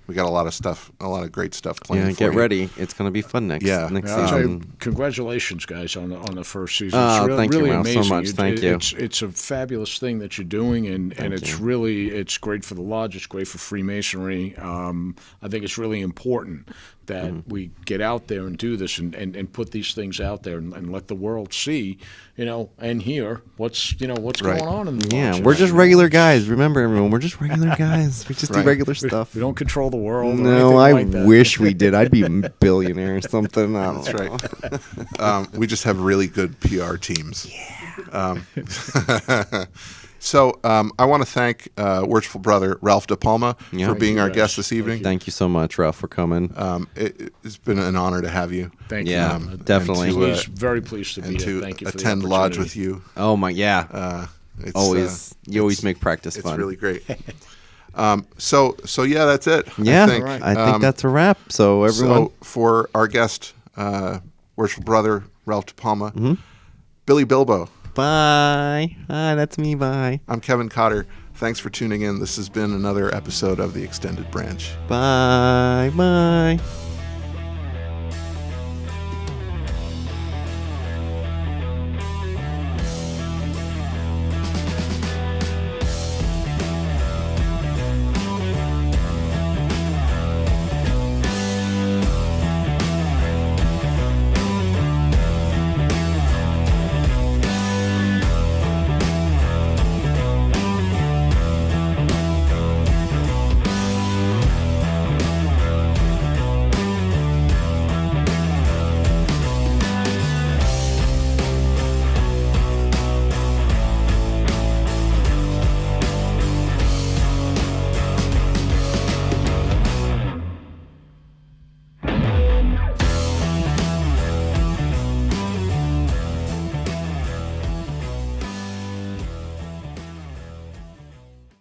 We got a lot of great stuff planned. Yeah, get ready. It's going to be fun next I'll season. tell you, congratulations, guys, on the first season. Oh, It's thank you, really Ralph, so amazing. much. Thank you. It's a fabulous thing that you're doing, and it's great for the lodge. It's great for Freemasonry. I think it's really important that we get out there and do this and put these things out there and let the world see, and hear what's going on in the lodge. We're just regular guys. Remember, everyone, we're just regular guys. We just do regular stuff. We don't control the world. No, I I wish we did. I'd be a billionaire or something. That's right. We just have really good PR teams. Yeah. So I want to thank Worshipful Brother Ralph De Palma for being our guest this evening. Thank you so much, Ralph, for coming. It's been an honor to have you. Thank you. Yeah, definitely. He's very pleased to be here. Thank you for attend the lodge with you. Oh my, yeah. You always make practice fun. It's really great. So yeah, that's it. Yeah, I think that's a wrap. So everyone, for our guest, Worshipful Brother Ralph De Palma, Billy Bilbo. Bye. Hi, that's me. Bye. I'm Kevin Cotter. Thanks for tuning in. This has been another episode of The Extended Branch. Bye. Bye.